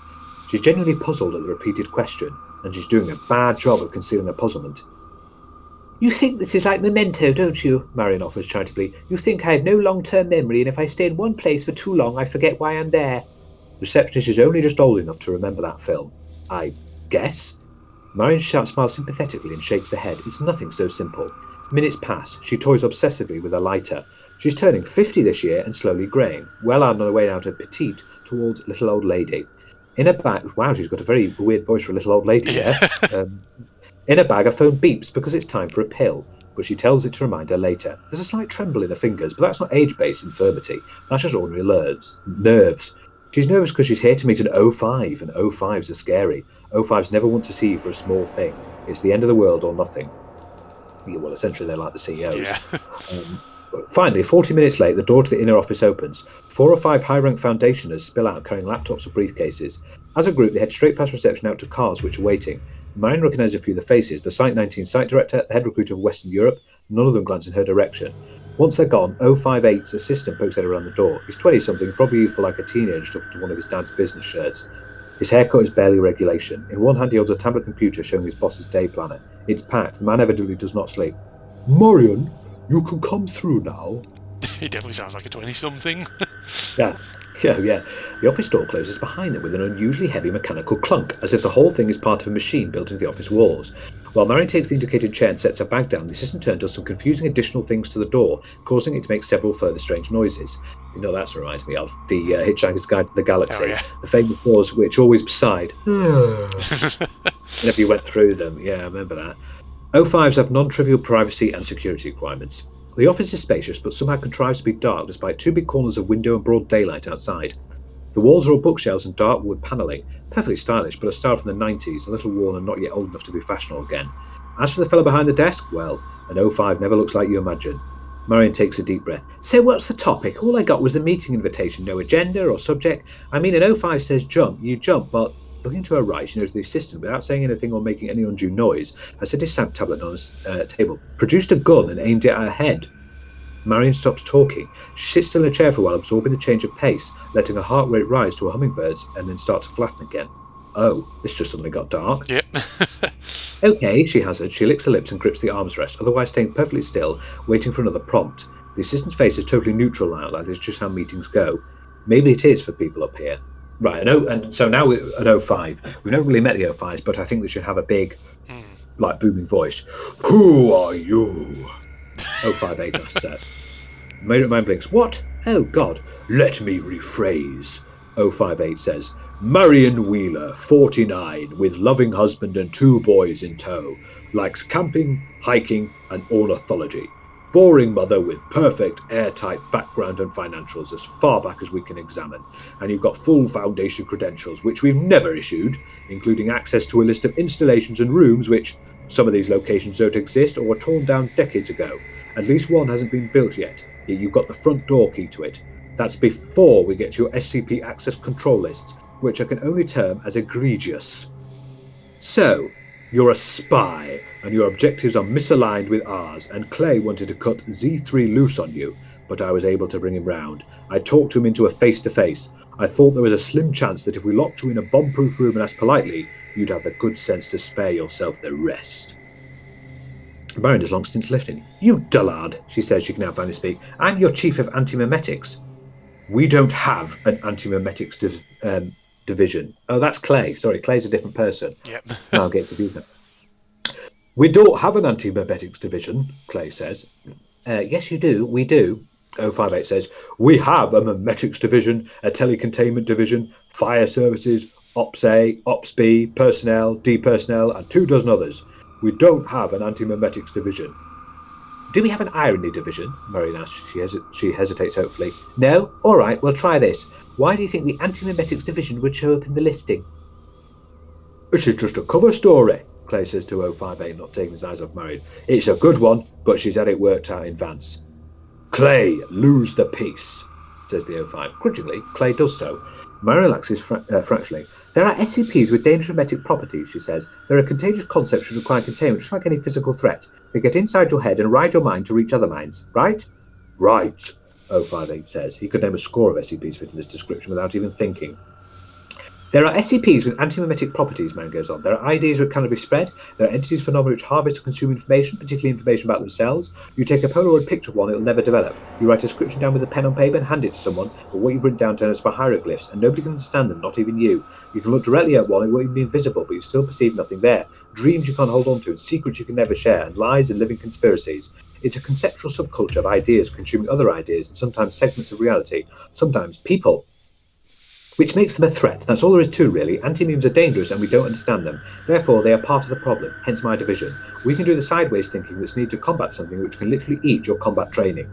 She's genuinely puzzled at the repeated question, and she's doing a bad job of concealing her puzzlement. You think this is like Memento, don't you? Marion offers charitably. You think I have no long-term memory, and if I stay in one place for too long, I forget why I'm there. The receptionist is only just old enough to remember that film. I guess? Marion smiles sympathetically and shakes her head. It's nothing so simple. Minutes pass. She toys obsessively with a lighter. She's turning 50 this year and slowly greying, well on her way out of petite towards little old lady. In her bag, wow, she's got a very weird voice for a little old lady there. In her bag, her phone beeps because it's time for a pill, but she tells it to remind her later. There's a slight tremble in her fingers, but that's not age-based infirmity. That's just ordinary nerves. She's nervous because she's here to meet an 05, and 05s are scary. 05s never want to see you for a small thing. It's the end of the world or nothing. Yeah, well, essentially, they're like the CEOs. Yeah. Finally, 40 minutes late, the door to the inner office opens. 4 or 5 high-ranked foundationers spill out carrying laptops or briefcases. As a group, they head straight past reception out to cars which are waiting. Marion recognises a few of the faces, the Site 19 site director, the head recruiter of Western Europe. None of them glance in her direction. Once they're gone, 058's assistant pokes head around the door. He's 20-something, probably youthful like a teenager stuffed into one of his dad's business shirts. His haircut is barely regulation. In one hand he holds a tablet computer showing his boss's day planner. It's packed. The man evidently does not sleep. Marion, you can come through now. He definitely sounds like a 20-something. Yeah. The office door closes behind them with an unusually heavy mechanical clunk, as if the whole thing is part of a machine built into the office walls. While Marion takes the indicated chair and sets her bag down, the assistant turn does some confusing additional things to the door, causing it to make several further strange noises. You know, that's reminds me of the Hitchhiker's Guide to the Galaxy, the famous doors which always sighed whenever you went through them. Yeah, I remember that. 05s have non-trivial privacy and security requirements. The office is spacious, but somehow contrives to be dark despite 2 big corners of window and broad daylight outside. The walls are all bookshelves and dark wood panelling, perfectly stylish, but a style from the 90s, a little worn and not yet old enough to be fashionable again. As for the fellow behind the desk, well, an 05 never looks like you imagine. Marion takes a deep breath. So what's the topic? All I got was the meeting invitation, no agenda or subject. I mean, an 05 says jump, you jump, but looking to her right, she noticed the assistant, without saying anything or making any undue noise, has set his tablet on his table, produced a gun and aimed it at her head. Marion stops talking. She sits still in a chair for a while, absorbing the change of pace, letting her heart rate rise to a hummingbird's and then start to flatten again. Oh, this just suddenly got dark. Yep. Okay, she hazards. She licks her lips and grips the arms rest, otherwise staying perfectly still, waiting for another prompt. The assistant's face is totally neutral now, like this is just how meetings go. Maybe it is for people up here. Right, and so now at 05, we've never really met the 05s, but I think they should have a big, booming voice. Who are you? 058 must say. Mind blinks. What? Oh, God. Let me rephrase. 058 says. Marion Wheeler, 49, with loving husband and 2 boys in tow. Likes camping, hiking, and ornithology. Boring mother with perfect airtight background and financials as far back as we can examine. And you've got full foundation credentials, which we've never issued, including access to a list of installations and rooms which, some of these locations don't exist or were torn down decades ago. At least one hasn't been built yet you've got the front door key to it. That's before we get to your SCP access control lists, which I can only term as egregious. So, you're a spy, and your objectives are misaligned with ours, and Clay wanted to cut Z3 loose on you, but I was able to bring him round. I talked him into a face-to-face. I thought there was a slim chance that if we locked you in a bomb-proof room and asked politely, you'd have the good sense to spare yourself the rest. Marion has long since left him. You dullard, she says she can now finally speak. I'm your chief of anti-memetics. We don't have an anti-memetics division. Oh, that's Clay. Sorry, Clay's a different person. Yep. Now I'm getting confused now. We don't have an anti-memetics division, Clay says. Yes, you do. We do. 058 says, we have a memetics division, a telecontainment division, fire services, Ops A, Ops B, personnel, D-personnel, and 2 dozen others. We don't have an anti-memetics division. Do we have an irony division? Marion asks. She hesitates hopefully. No? All right, we'll try this. Why do you think the anti-memetics division would show up in the listing? This is just a cover story, Clay says to 058, not taking his eyes off Marion. It's a good one, but she's had it worked out in advance. Clay, lose the peace, says the 05. Grudgingly, Clay does so. Marion relaxes fractionally. There are SCPs with dangerous memetic properties, she says. There are contagious concepts which require containment, just like any physical threat. They get inside your head and ride your mind to reach other minds, right? Right, 058 says. He could name a score of SCPs fitting this description without even thinking. There are SCPs with anti-memetic properties, Marion goes on. There are IDs which cannot be spread. There are entities phenomena which harvest and consume information, particularly information about themselves. You take a Polaroid picture of one, it'll never develop. You write a description down with a pen on paper and hand it to someone, but what you've written down turns by hieroglyphs, and nobody can understand them, not even you. You can look directly at one, it won't even be invisible, but you still perceive nothing there. Dreams you can't hold on to, and secrets you can never share, and lies and living conspiracies. It's a conceptual subculture of ideas consuming other ideas, and sometimes segments of reality, sometimes people. Which makes them a threat. That's all there is to, really. Anti-memes are dangerous and we don't understand them. Therefore, they are part of the problem, hence my division. We can do the sideways thinking that's needed to combat something which can literally eat your combat training.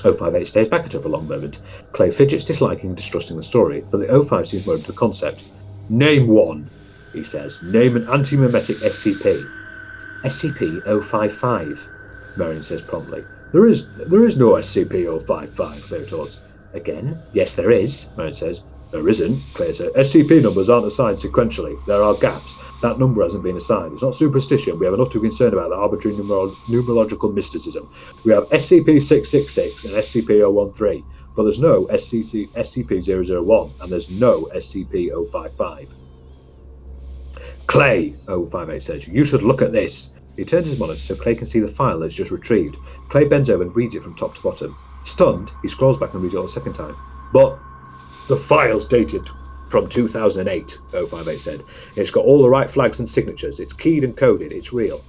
058 stares back at her for a long moment. Clay fidgets, disliking and distrusting the story, but the 05 seems more into the concept. Name one, he says. Name an anti-memetic SCP. SCP-055, Marion says promptly. There is no SCP-055, Clay retorts. Again, yes there is, Marion says. There isn't, Clay says. SCP numbers aren't assigned sequentially. There are gaps. That number hasn't been assigned. It's not superstition. We have enough to be concerned about the arbitrary numerological mysticism. We have SCP-666 and SCP-013, but there's no SCP-001 and there's no SCP-055. Clay, 058 says, you should look at this. He turns his monitor so Clay can see the file that's just retrieved. Clay bends over and reads it from top to bottom. Stunned, he scrolls back and reads it all a second time. But the file's dated from 2008, 058 said. It's got all the right flags and signatures. It's keyed and coded. It's real.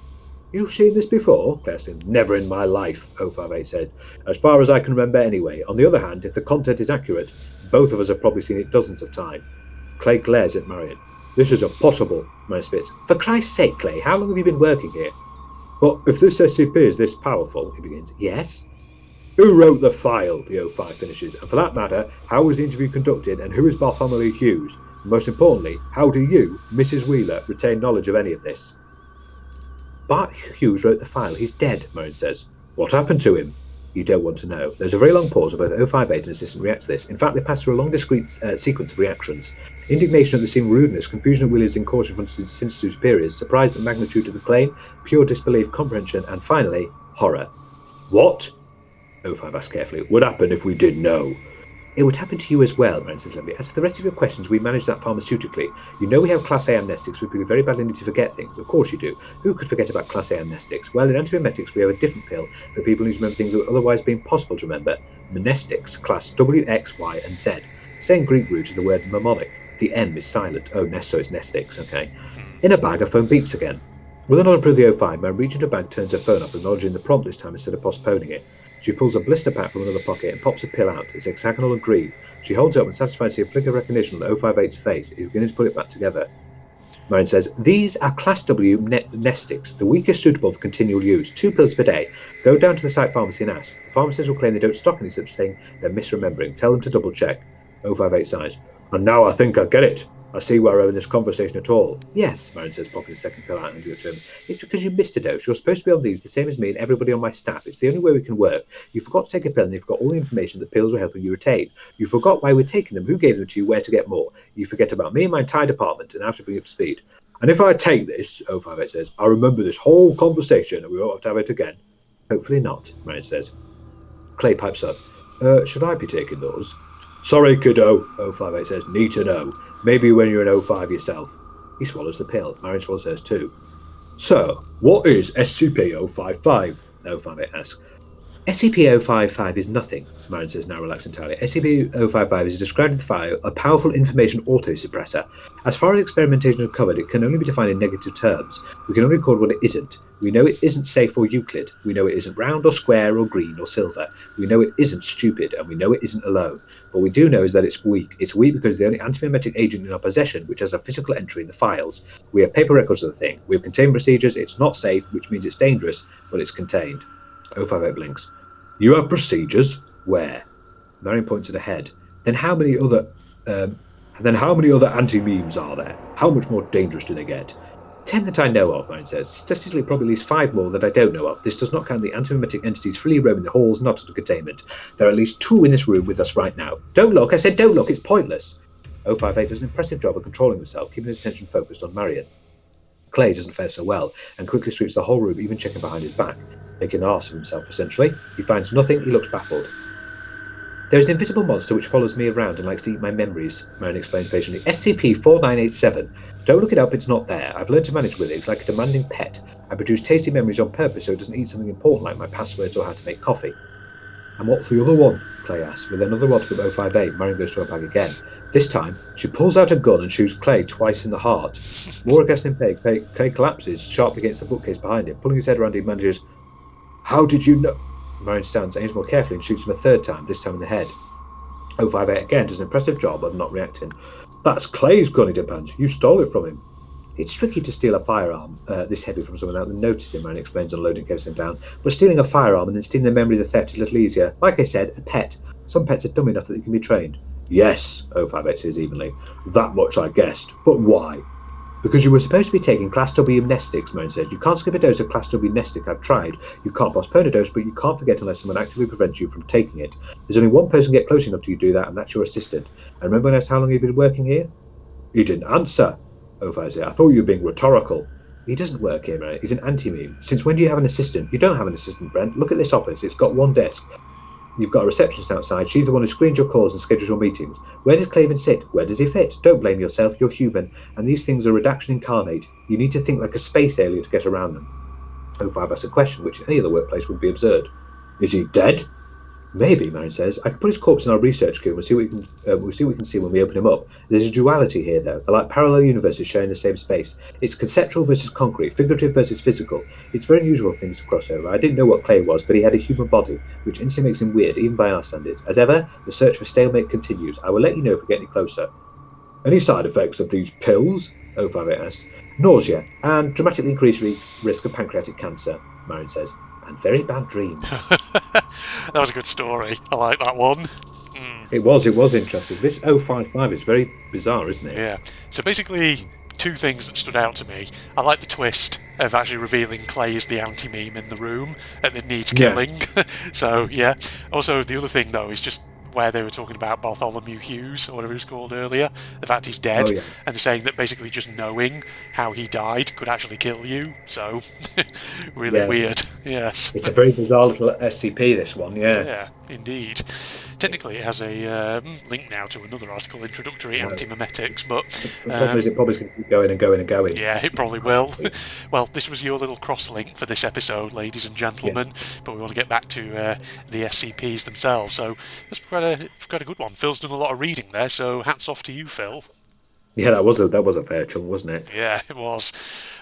You've seen this before? Claire said. Never in my life, 058 said. As far as I can remember anyway. On the other hand, if the content is accurate, both of us have probably seen it dozens of times. Clay glares at Marion. This is impossible, Marion spits. For Christ's sake, Clay, how long have you been working here? But if this SCP is this powerful, he begins. Yes? Who wrote the file, the 05 finishes, and for that matter, how was the interview conducted and who is Bartholomew Hughes? And most importantly, how do you, Mrs. Wheeler, retain knowledge of any of this? Bart Hughes wrote the file. He's dead, Marion says. What happened to him? You don't want to know. There's a very long pause where both 058 and assistant react to this. In fact, they pass through a long discrete sequence of reactions. Indignation at the seeming rudeness, confusion at Wheeler's incaution from sinister superiors, surprise at the magnitude of the claim, pure disbelief, comprehension, and finally, horror. What? 05 asked carefully. What would happen if we did know? It would happen to you as well, Marion says lovely. As for the rest of your questions, we manage that pharmaceutically. You know we have Class A amnestics, which we very badly need to forget things. Of course you do. Who could forget about Class A amnestics? Well, in antimemetics, we have a different pill for people who need to remember things that would otherwise be impossible to remember. Mnestics, class W, X, Y, and Z. Same Greek root as the word mnemonic. The M is silent. Oh, so it's nestics, okay. In a bag, her phone beeps again. With a nod of the 05, Marion reaches into her bag, turns her phone off, acknowledging the prompt this time instead of postponing it. She pulls a blister pack from another pocket and pops a pill out. It's hexagonal and green. She holds it up and satisfied to see a flicker of recognition on 058's face. He's beginning to put it back together. Marion says, these are Class W nestics, the weakest suitable for continual use. 2 pills per day. Go down to the site pharmacy and ask. The pharmacist will claim they don't stock any such thing. They're misremembering. Tell them to double check. 058 sighs. And now I think I get it. I see why we're having this conversation at all. Yes, Marion says, popping the second pill out and handing it to him. It's because you missed a dose. You're supposed to be on these, the same as me and everybody on my staff. It's the only way we can work. You forgot to take a pill and you forgot all the information that pills were helping you retain. You forgot why we're taking them, who gave them to you, where to get more. You forget about me and my entire department and how to bring it up to speed. And if I take this, 058 says, I remember this whole conversation and we won't have to have it again. Hopefully not, Marion says. Clay pipes up. Should I be taking those? Sorry, kiddo, 058 says. Need to know. Maybe when you're an 05 yourself. He swallows the pill. Marion swallows hers too. So, what is SCP-055? 058 asks. SCP-055 is nothing, Marion says, now relaxed entirely. SCP-055 is described in the file a powerful information autosuppressor. As far as experimentation is covered, it can only be defined in negative terms. We can only record what it isn't. We know it isn't safe or Euclid. We know it isn't round or square or green or silver. We know it isn't stupid, and we know it isn't alone. What we do know is that it's weak. It's weak because it's the only antimemetic agent in our possession which has a physical entry in the files. We have paper records of the thing. We have containment procedures. It's not safe, which means it's dangerous, but it's contained. 058 blinks. You have procedures? Where? Marion points at the head. Then how many other anti-memes are there? How much more dangerous do they get? 10 that I know of, Marion says. Statistically, probably at least 5 more that I don't know of. This does not count the antimemetic entities freely roaming the halls, not under containment. There are at least 2 in this room with us right now. Don't look, I said don't look, it's pointless. 058 does an impressive job of controlling himself, keeping his attention focused on Marion. Clay doesn't fare so well, and quickly sweeps the whole room, even checking behind his back. Making an arse of himself, essentially. He finds nothing, he looks baffled. There is an invisible monster which follows me around and likes to eat my memories, Marion explains patiently. SCP-4987. Don't look it up, it's not there. I've learned to manage with it, it's like a demanding pet. I produce tasty memories on purpose so it doesn't eat something important like my passwords or how to make coffee. And what's the other one? Clay asks. With another rod from 058, Marion goes to her bag again. This time, she pulls out a gun and shoots Clay twice in the heart. More aggressive than Clay collapses sharply against the bookcase behind him. Pulling his head around, he manages, How did you know? Marion stands, aims more carefully and shoots him a third time, this time in the head. 058 again does an impressive job of not reacting. That's Clay's gun, he demands. You stole it from him. It's tricky to steal a firearm this heavy from someone out and notice him, Marion explains, unloading everything down. But stealing a firearm and then stealing the memory of the theft is a little easier. Like I said, a pet. Some pets are dumb enough that they can be trained. Yes, 058 says evenly. That much I guessed. But why? Because you were supposed to be taking Class W amnestics, Marion says. You can't skip a dose of Class W amnestic. I've tried. You can't postpone a dose, but you can't forget unless someone actively prevents you from taking it. There's only one person get close enough to you to do that, and that's your assistant. And remember when I asked how long you've been working here? He didn't answer. 058 said, I thought you were being rhetorical. He doesn't work here, Marion. He's an anti-meme. Since when do you have an assistant? You don't have an assistant, Brent. Look at this office. It's got one desk. You've got a receptionist outside. She's the one who screens your calls and schedules your meetings. Where does Claven sit? Where does he fit? Don't blame yourself. You're human. And these things are redaction incarnate. You need to think like a space alien to get around them. 05 asks a question which in any other workplace would be absurd. Is he dead? Maybe, Marion says. I can put his corpse in our research queue and we'll see what we can see when we open him up. There's a duality here, though. They're like parallel universes sharing the same space. It's conceptual versus concrete, figurative versus physical. It's very unusual for things to cross over. I didn't know what Clay was, but he had a human body, which instantly makes him weird, even by our standards. As ever, the search for stalemate continues. I will let you know if we get any closer. Any side effects of these pills? 058 asks. Nausea and dramatically increased risk of pancreatic cancer, Marion says. And very bad dreams. That was a good story. I like that one. It was interesting. This 055 is very bizarre, isn't it? Yeah. So basically, 2 things that stood out to me. I like the twist of actually revealing Clay is the anti-meme in the room and that needs killing. So, yeah. Also, the other thing, though, is just where they were talking about Bartholomew Hughes, or whatever he was called earlier, the fact he's dead, and they're saying that basically just knowing how he died could actually kill you. So, really weird. Yes. It's a very bizarre little SCP, this one, Yeah, indeed. Technically, it has a link now to another article, Introductory Anti-Memetics, but... the problem is it probably going to keep going and going and going. Yeah, it probably will. Well, this was your little cross-link for this episode, ladies and gentlemen, but we want to get back to the SCPs themselves, so that's quite a good one. Phil's done a lot of reading there, so hats off to you, Phil. Yeah, that was a fair chunk, wasn't it? Yeah, it was.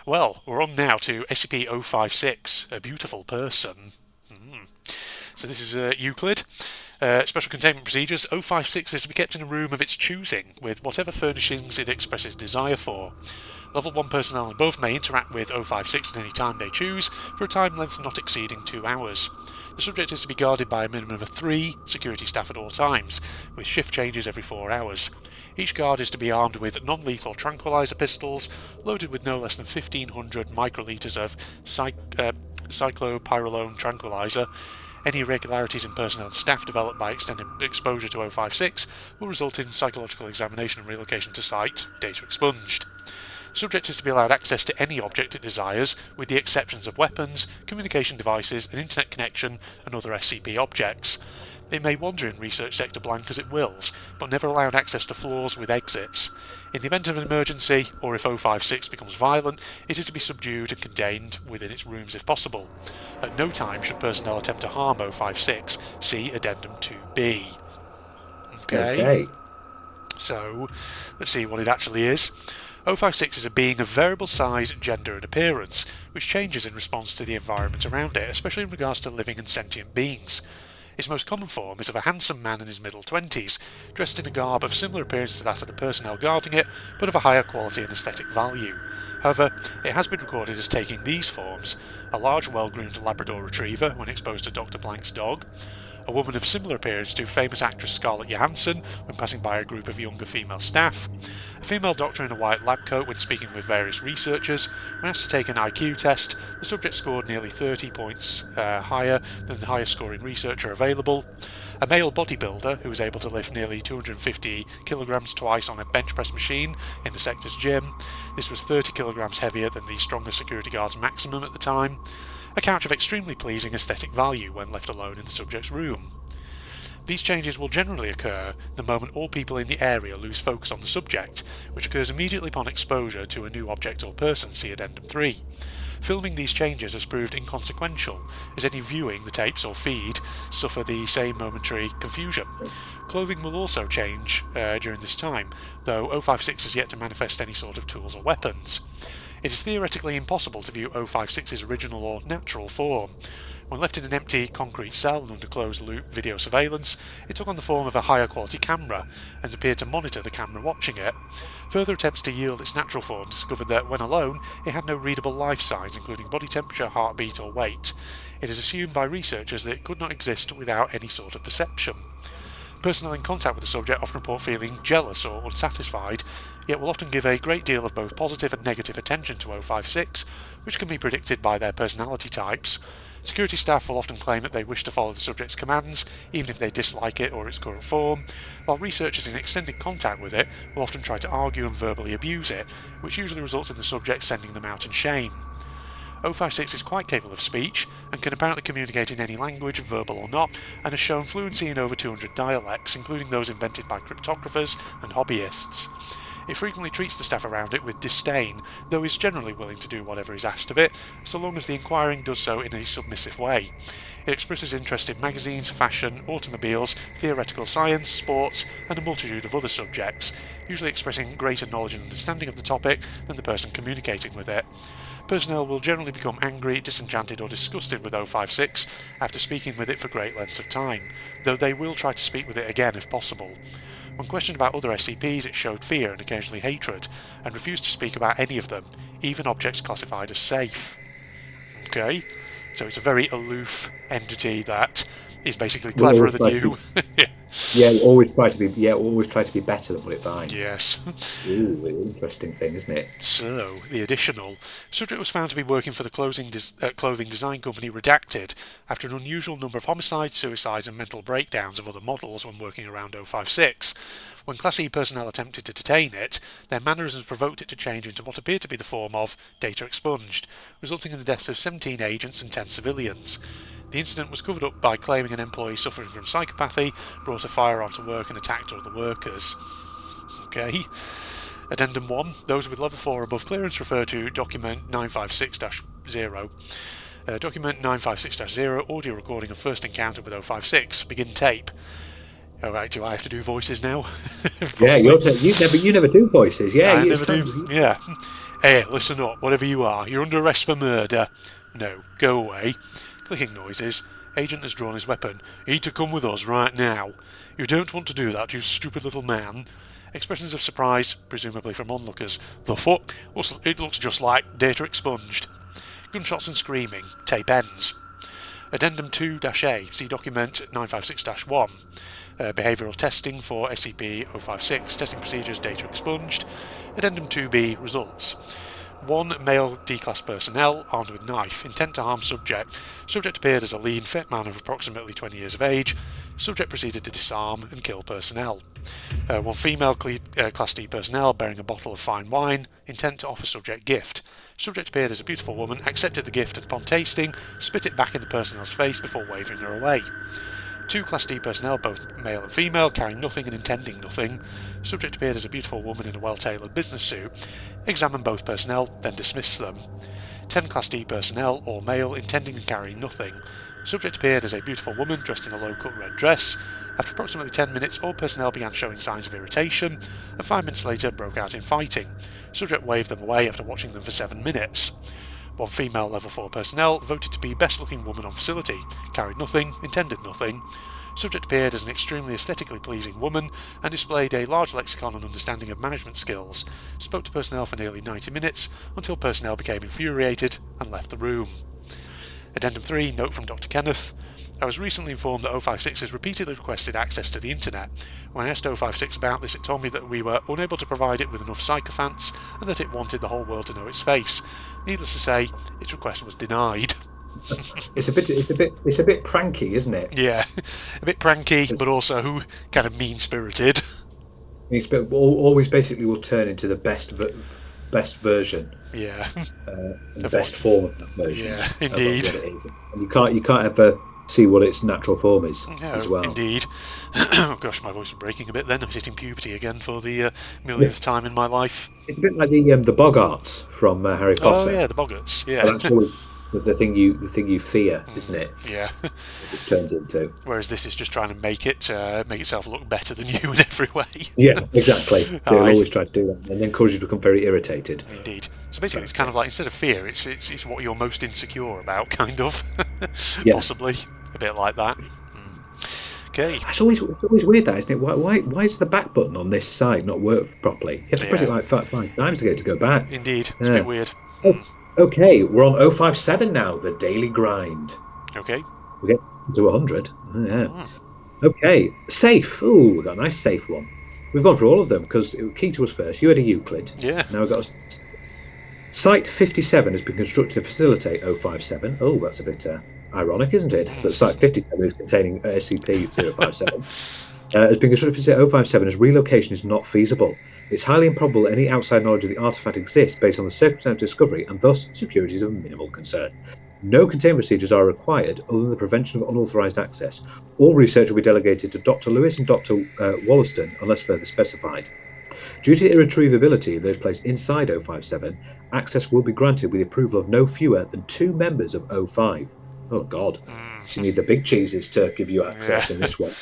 Well, we're on now to SCP-056, A Beautiful Person. So this is Euclid. Special containment procedures. 056 is to be kept in a room of its choosing, with whatever furnishings it expresses desire for. Level 1 personnel and above may interact with 056 at any time they choose, for a time length not exceeding 2 hours. The subject is to be guarded by a minimum of 3 security staff at all times, with shift changes every 4 hours. Each guard is to be armed with non-lethal tranquilizer pistols, loaded with no less than 1,500 microliters of cyclopyrrolone tranquilizer. Any irregularities in personnel and staff developed by extended exposure to 056 will result in psychological examination and relocation to site, data expunged. The subject is to be allowed access to any object it desires, with the exceptions of weapons, communication devices, an internet connection, and other SCP objects. It may wander in research sector blank as it wills, but never allowed access to floors with exits. In the event of an emergency, or if 056 becomes violent, it is to be subdued and contained within its rooms if possible. At no time should personnel attempt to harm 056. See Addendum 2B. Okay. So, let's see what it actually is. 056 is a being of variable size, gender and appearance, which changes in response to the environment around it, especially in regards to living and sentient beings. Its most common form is of a handsome man in his middle 20s, dressed in a garb of similar appearance to that of the personnel guarding it, but of a higher quality and aesthetic value. However, it has been recorded as taking these forms: a large well-groomed Labrador Retriever when exposed to Dr. Blank's dog, a woman of similar appearance to famous actress Scarlett Johansson when passing by a group of younger female staff, a female doctor in a white lab coat when speaking with various researchers. When asked to take an IQ test, the subject scored nearly 30 points higher than the highest scoring researcher available, a male bodybuilder who was able to lift nearly 250 kilograms twice on a bench press machine in the sector's gym. This was 30 kilograms heavier than the strongest security guard's maximum at the time. A couch of extremely pleasing aesthetic value when left alone in the subject's room. These changes will generally occur the moment all people in the area lose focus on the subject, which occurs immediately upon exposure to a new object or person, see Addendum 3. Filming these changes has proved inconsequential, as any viewing the tapes or feed suffer the same momentary confusion. Clothing will also change during this time, though 056 has yet to manifest any sort of tools or weapons. It is theoretically impossible to view 056's original or natural form. When left in an empty concrete cell and under closed-loop video surveillance, it took on the form of a higher quality camera, and appeared to monitor the camera watching it. Further attempts to yield its natural form discovered that, when alone, it had no readable life signs, including body temperature, heartbeat or weight. It is assumed by researchers that it could not exist without any sort of perception. Personnel in contact with the subject often report feeling jealous or unsatisfied, yet will often give a great deal of both positive and negative attention to 056, which can be predicted by their personality types. Security staff will often claim that they wish to follow the subject's commands, even if they dislike it or its current form, while researchers in extended contact with it will often try to argue and verbally abuse it, which usually results in the subject sending them out in shame. 056 is quite capable of speech, and can apparently communicate in any language, verbal or not, and has shown fluency in over 200 dialects, including those invented by cryptographers and hobbyists. It frequently treats the staff around it with disdain, though is generally willing to do whatever is asked of it, so long as the inquiring does so in a submissive way. It expresses interest in magazines, fashion, automobiles, theoretical science, sports, and a multitude of other subjects, usually expressing greater knowledge and understanding of the topic than the person communicating with it. Personnel will generally become angry, disenchanted or disgusted with 056 after speaking with it for great lengths of time, though they will try to speak with it again if possible. When questioned about other SCPs, it showed fear and occasionally hatred, and refused to speak about any of them, even objects classified as safe. Okay, so it's a very aloof entity that is basically cleverer than you. Always try to be better than what it finds. Yes. Ooh, interesting thing, isn't it? So, the additional subject was found to be working for the clothing design company Redacted after an unusual number of homicides, suicides and mental breakdowns of other models when working around 056. When Class E personnel attempted to detain it, their mannerisms provoked it to change into what appeared to be the form of data expunged, resulting in the deaths of 17 agents and 10 civilians. The incident was covered up by claiming an employee suffering from psychopathy brought a firearm to work and attacked other workers. Okay. Addendum 1. Those with level 4 above clearance refer to Document 956-0. Document 956-0, audio recording of first encounter with 056. Begin tape. Alright, do I have to do voices now? Yeah, you never do voices. Yeah, I never do. Yeah. Hey, listen up, whatever you are. You're under arrest for murder. No, go away. Clicking noises. Agent has drawn his weapon. You need to come with us right now. You don't want to do that, you stupid little man. Expressions of surprise, presumably from onlookers. The fuck? It looks just like data expunged. Gunshots and screaming. Tape ends. Addendum 2-A. See document 956-1. Behavioural testing for SCP-056. Testing procedures. Data expunged. Addendum 2B. Results. 1 male D-class personnel armed with knife. Intent to harm subject. Subject appeared as a lean, fit man of approximately 20 years of age. Subject proceeded to disarm and kill personnel. 1 female Class D personnel bearing a bottle of fine wine. Intent to offer subject gift. Subject appeared as a beautiful woman, accepted the gift and upon tasting, spit it back in the personnel's face before waving her away. 2 Class D personnel, both male and female, carrying nothing and intending nothing. Subject appeared as a beautiful woman in a well-tailored business suit. Examined both personnel, then dismissed them. 10 Class D personnel, all male, intending and carrying nothing. Subject appeared as a beautiful woman dressed in a low-cut red dress. After approximately 10 minutes, all personnel began showing signs of irritation, and 5 minutes later broke out in fighting. Subject waved them away after watching them for 7 minutes. 1 female level 4 personnel voted to be best-looking woman on facility, carried nothing, intended nothing. Subject appeared as an extremely aesthetically pleasing woman and displayed a large lexicon and understanding of management skills. Spoke to personnel for nearly 90 minutes until personnel became infuriated and left the room. Addendum 3, note from Dr. Kenneth. I was recently informed that 056 has repeatedly requested access to the internet. When I asked 056 about this, it told me that we were unable to provide it with enough sycophants and that it wanted the whole world to know its face. Needless to say, its request was denied. It's a bit pranky, isn't it? Yeah, a bit pranky, but also kind of mean-spirited. Always basically will turn into the best version. Yeah. The best form of that version. Yeah, indeed. Of what it is. And you can't ever see what its natural form is as well. Indeed. Oh gosh, my voice was breaking a bit then. I was hitting puberty again for the millionth time in my life. It's a bit like the Boggarts from Harry Potter. Oh yeah, the Boggarts. Yeah. That's always the thing you fear, isn't it? Yeah. It turns into. Whereas this is just trying to make itself look better than you in every way. Yeah, exactly. They'll always try to do that, and then cause you to become very irritated. Indeed. So basically, it's kind of like, instead of fear, it's what you're most insecure about, kind of. Yeah. Possibly a bit like that. Okay. It's always weird, that, isn't it? Why is the back button on this side not work properly? You have to press it like 5 times to get it to go back. Indeed. It's a bit weird. Okay, we're on 057 now, the daily grind. Okay. We get to 100. Yeah. Okay, safe. Ooh, we got a nice safe one. We've gone through all of them because Keita was first. You had a Euclid. Yeah. Now we've got Site 57 has been constructed to facilitate 057. Oh, that's a bit ironic, isn't it? That Site 57 is containing SCP-057. Has been constructed to facilitate 057 as relocation is not feasible. It's highly improbable any outside knowledge of the artifact exists based on the circumstance of discovery, and thus security is of minimal concern. No containment procedures are required other than the prevention of unauthorized access. All research will be delegated to Dr. Lewis and Dr. Wollaston unless further specified. Due to the irretrievability of those placed inside 057, access will be granted with the approval of no fewer than 2 members of 05. Oh God, you need the big cheeses to give you access in this one.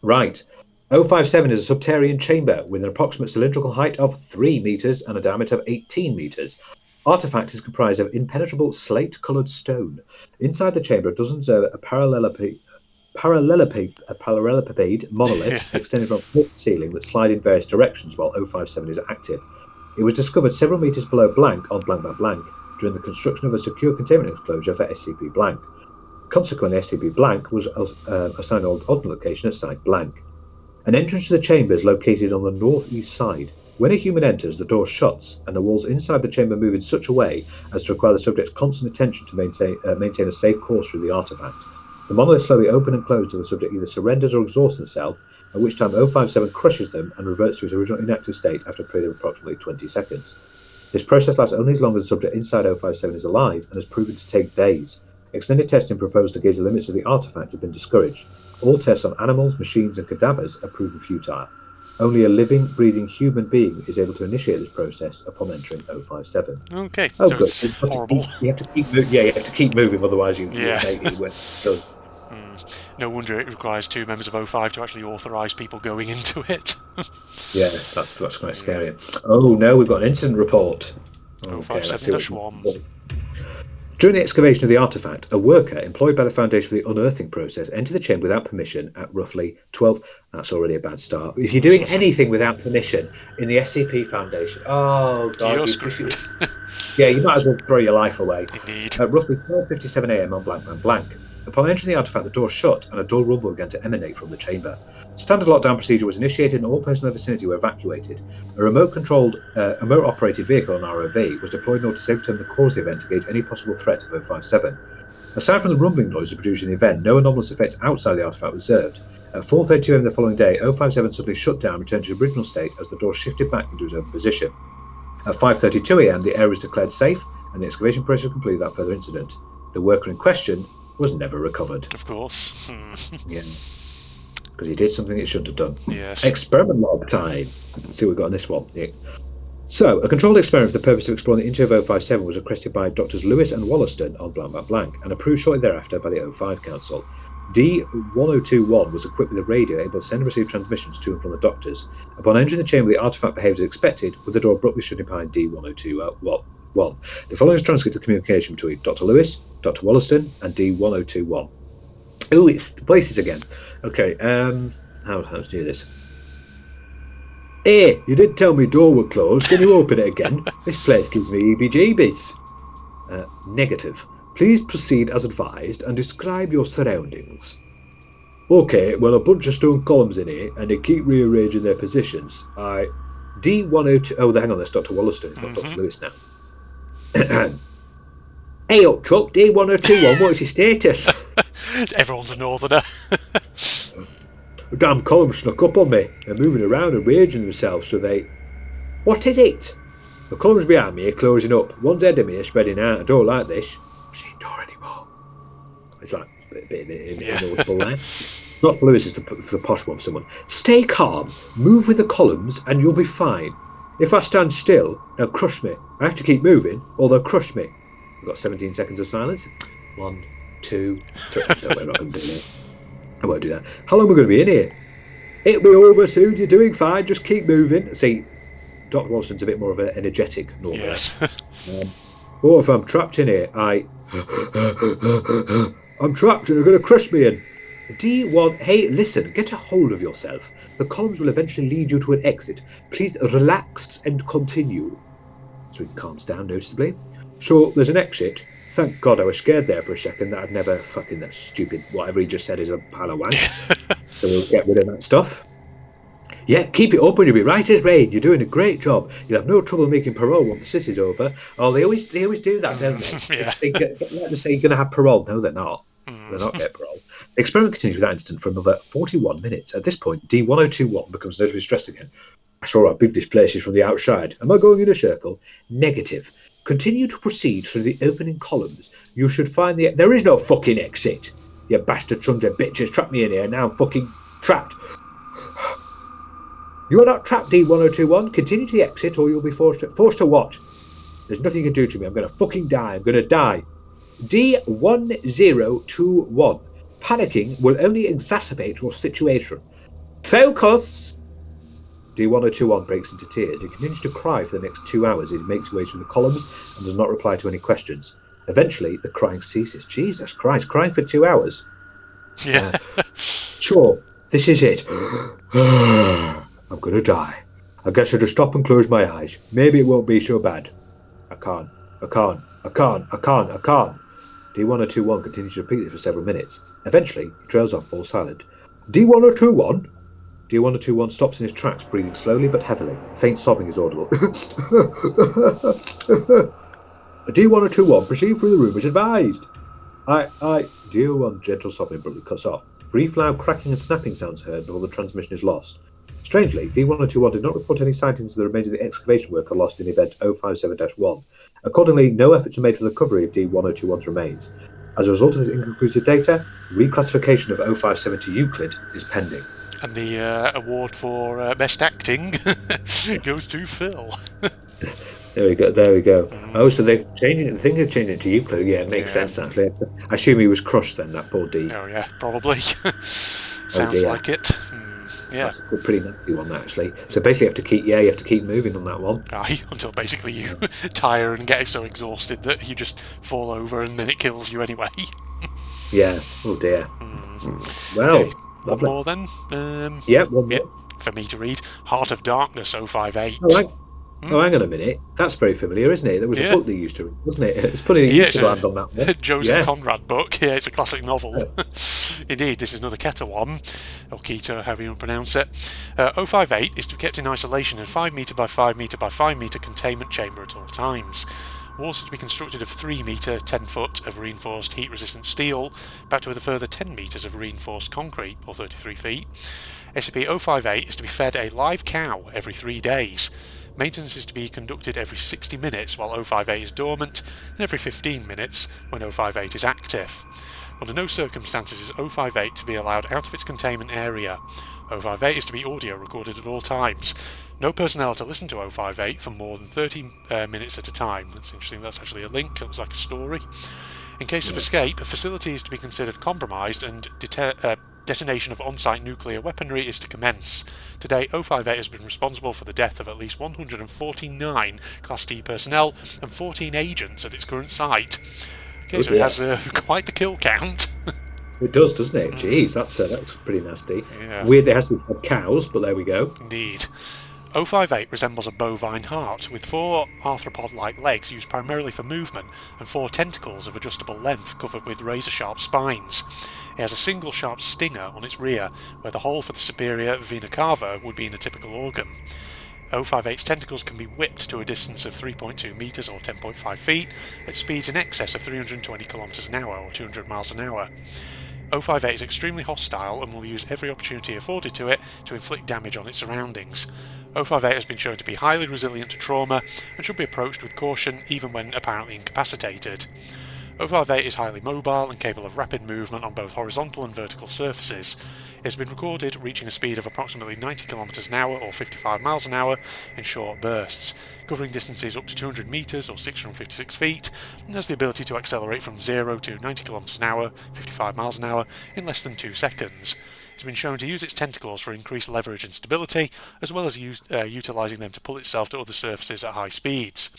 Right. 057 is a subterranean chamber with an approximate cylindrical height of 3 meters and a diameter of 18 meters. Artifact is comprised of impenetrable slate-coloured stone. Inside the chamber, dozens of parallelepiped monoliths extended from the ceiling that slide in various directions while 057 is active. It was discovered several meters below blank on blank by blank during the construction of a secure containment enclosure for SCP blank. Consequently, SCP blank was assigned an odd location at site blank. An entrance to the chamber is located on the northeast side. When a human enters, the door shuts, and the walls inside the chamber move in such a way as to require the subject's constant attention to maintain a safe course through the artifact. The monoliths slowly open and close until the subject either surrenders or exhausts itself, at which time 057 crushes them and reverts to its original inactive state after a period of approximately 20 seconds. This process lasts only as long as the subject inside 057 is alive and has proven to take days. Extended testing proposed to gauge the limits of the artifact have been discouraged. All tests on animals, machines, and cadavers are proven futile. Only a living, breathing human being is able to initiate this process upon entering 057. Okay, oh, so good. it's horrible. You have to keep moving, otherwise you won't go. No wonder it requires 2 members of 05 to actually authorise people going into it. Yeah, that's quite scary. Oh no, we've got an incident report. 057-1. During the excavation of the artifact, a worker employed by the Foundation for the unearthing process entered the chamber without permission at roughly 12. That's already a bad start. If you're doing anything without permission in the SCP Foundation, oh god, You're screwed. Yeah, you might as well throw your life away. Indeed. At roughly 12:57 a.m. on blank blank blank. Upon entering the artifact, the door shut and a dull rumble began to emanate from the chamber. Standard lockdown procedure was initiated and all personnel in the vicinity were evacuated. A remote-operated vehicle, an ROV, was deployed in order to safely determine the cause of the event to gauge any possible threat of 057. Aside from the rumbling noises produced in the event, no anomalous effects outside the artifact were observed. At 4:32 a.m. the following day, 057 suddenly shut down and returned to its original state as the door shifted back into its open position. At 5:32 a.m. the area was declared safe and the excavation process was completed without further incident. The worker in question was never recovered. Of course. Yeah. Because he did something he shouldn't have done. Yes. Experiment log time. Let's see what we've got on this one. Yeah. So, a controlled experiment for the purpose of exploring the interior of 057 was requested by Drs. Lewis and Wollaston on blank blank blank and approved shortly thereafter by the 05 Council. D1021 was equipped with a radio able to send and receive transmissions to and from the doctors. Upon entering the chamber, the artifact behaved as expected, with the door abruptly shutting behind D1021. The following is transcript of communication between Dr. Lewis, Dr. Wollaston, and D1021. Oh, it's places again. Okay, how to do this? Hey, you did tell me door were closed. Can you open it again? This place gives me EBGBs. Negative. Please proceed as advised and describe your surroundings. Okay, well, a bunch of stone columns in here, and they keep rearranging their positions. D102. Oh, hang on, that's Dr. Wollaston. It's not Dr. Lewis now. Hey up, truck, D1021. What's your status? Everyone's a northerner. The damn columns snuck up on me. They're moving around and raging themselves, so they... What is it? The columns behind me are closing up. One's head of me is spreading out. I don't like this. Machine door anymore. It's like a bit inaudible there. Dr. Lewis is the posh one for someone. Stay calm, move with the columns, and you'll be fine. If I stand still, they'll crush me. I have to keep moving, or they'll crush me. We've got 17 seconds of silence. 1, 2, 3. No, we're not going to do that. I won't do that. How long are we going to be in here? It'll be over soon. You're doing fine. Just keep moving. See, Dr. Watson's a bit more of an energetic normal. Yes. Or if I'm trapped in here, I'm trapped and they're going to crush me in. D1, hey, listen, get a hold of yourself. The columns will eventually lead you to an exit. Please relax and continue. So he calms down noticeably. So there's an exit. Thank God I was scared there for a second that I'd never fucking that stupid whatever he just said is a pile of wank. So we'll get rid of that stuff. Yeah, keep it up and you'll be right as rain. You're doing a great job. You'll have no trouble making parole once the sissy's over. Oh, they always do that, don't they? Yeah. They like to say you're going to have parole. No, they're not. They're not getting parole. The experiment continues without incident for another 41 minutes. At this point, D1021 becomes notably stressed again. I saw how big this place is from the outside. Am I going in a circle? Negative. Continue to proceed through the opening columns. You should find the... There is no fucking exit. You bastard sons of bitches trapped me in here. Now I'm fucking trapped. You are not trapped, D1021. Continue to the exit or you'll be forced to what? There's nothing you can do to me. I'm going to fucking die. I'm going to die. D1021. Panicking will only exacerbate your situation. Focus! D1021 breaks into tears. He continues to cry for the next 2 hours as he makes his way through the columns and does not reply to any questions. Eventually, the crying ceases. Jesus Christ, crying for 2 hours. Yeah. Sure, this is it. I'm going to die. I guess I'll just stop and close my eyes. Maybe it won't be so bad. I can't. D1021 continues to repeat this for several minutes. Eventually, he trails off, falls silent. D1021? D1021 stops in his tracks, breathing slowly but heavily. Faint sobbing is audible. D1021, proceed through the room as advised. D01, gentle sobbing abruptly cuts off. Brief, loud cracking and snapping sounds heard before the transmission is lost. Strangely, D1021 did not report any sightings of the remains of the excavation worker lost in event 057-1. Accordingly, no efforts were made for the recovery of D1021's remains. As a result of this inconclusive data, reclassification of 057 to Euclid is pending. And the award for best acting goes to Phil. There we go. Oh, so they've changed it. I think they've changed it to Euclid. Yeah, it makes sense, actually. I assume he was crushed then, that poor D. Oh, yeah, probably. Sounds like it. Yeah. That's a pretty nasty one, actually. So basically, you have to keep moving on that one. Aye, until basically you tire and get so exhausted that you just fall over and then it kills you anyway. Yeah. Oh dear. Well, Okay, one lovely. more then. Yeah, one Yeah, more. for me to read. Heart of Darkness 058. Oh, hang on a minute. That's very familiar, isn't it? There was Yeah. a book they used to read, wasn't it? It's funny they Yeah, used to land on that one. Joseph Yeah. Conrad book. Yeah, it's a classic novel. Indeed, this is another Keter one, or Keter, however you want to pronounce it. 058 is to be kept in isolation in a 5 metre by 5 metre by 5 metre containment chamber at all times. Walls are to be constructed of 3 metre, 10 foot of reinforced heat-resistant steel, backed with a further 10 metres of reinforced concrete, or 33 feet. SCP-058 is to be fed a live cow every 3 days. Maintenance is to be conducted every 60 minutes while 058 is dormant, and every 15 minutes when 058 is active. Under no circumstances is 058 to be allowed out of its containment area. 058 is to be audio recorded at all times. No personnel to listen to 058 for more than 30 minutes at a time. That's interesting, that's actually a link, it looks like a story. In case of escape, a facility is to be considered compromised and detonation of on-site nuclear weaponry is to commence. To date, 058 has been responsible for the death of at least 149 Class D personnel and 14 agents at its current site. Okay, so it has quite the kill count. It does, doesn't it? Jeez, that's pretty nasty. Yeah. Weird they have to be cows, but there we go. Indeed. 058 resembles a bovine heart, with 4 arthropod-like legs used primarily for movement and 4 tentacles of adjustable length covered with razor-sharp spines. It has a single sharp stinger on its rear, where the hole for the superior vena cava would be in a typical organ. 058's tentacles can be whipped to a distance of 3.2 metres or 10.5 feet at speeds in excess of 320 km an hour or 200 miles an hour. 058 is extremely hostile and will use every opportunity afforded to it to inflict damage on its surroundings. 058 has been shown to be highly resilient to trauma and should be approached with caution even when apparently incapacitated. 058 is highly mobile and capable of rapid movement on both horizontal and vertical surfaces. It has been recorded reaching a speed of approximately 90 km an hour or 55 miles an hour in short bursts, covering distances up to 200 metres or 656 feet, and has the ability to accelerate from 0 to 90 km an hour, 55 miles an hour, in less than 2 seconds. It has been shown to use its tentacles for increased leverage and stability, as well as utilising them to pull itself to other surfaces at high speeds.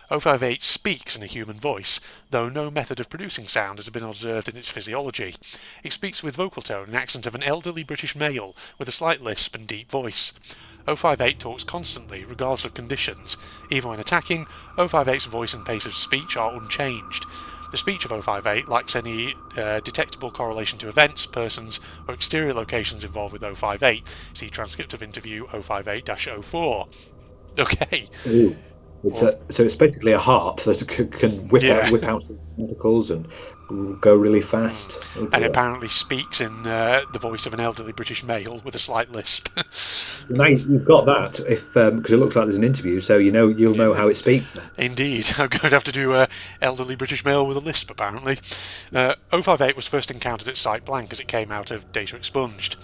058 speaks in a human voice, though no method of producing sound has been observed in its physiology. It speaks with vocal tone and accent of an elderly British male with a slight lisp and deep voice. 058 talks constantly, regardless of conditions. Even when attacking, 058's voice and pace of speech are unchanged. The speech of 058 lacks any detectable correlation to events, persons, or exterior locations involved with 058. See transcript of interview 058-04. Okay. Ooh. So it's basically a heart that can whip out some tentacles and go really fast. And it apparently speaks in the voice of an elderly British male with a slight lisp. Now you've got that, because it looks like there's an interview, so you'll know how it speaks. Indeed, I'm going to have to do elderly British male with a lisp, apparently. 058 was first encountered at Site Blank as it came out of data expunged.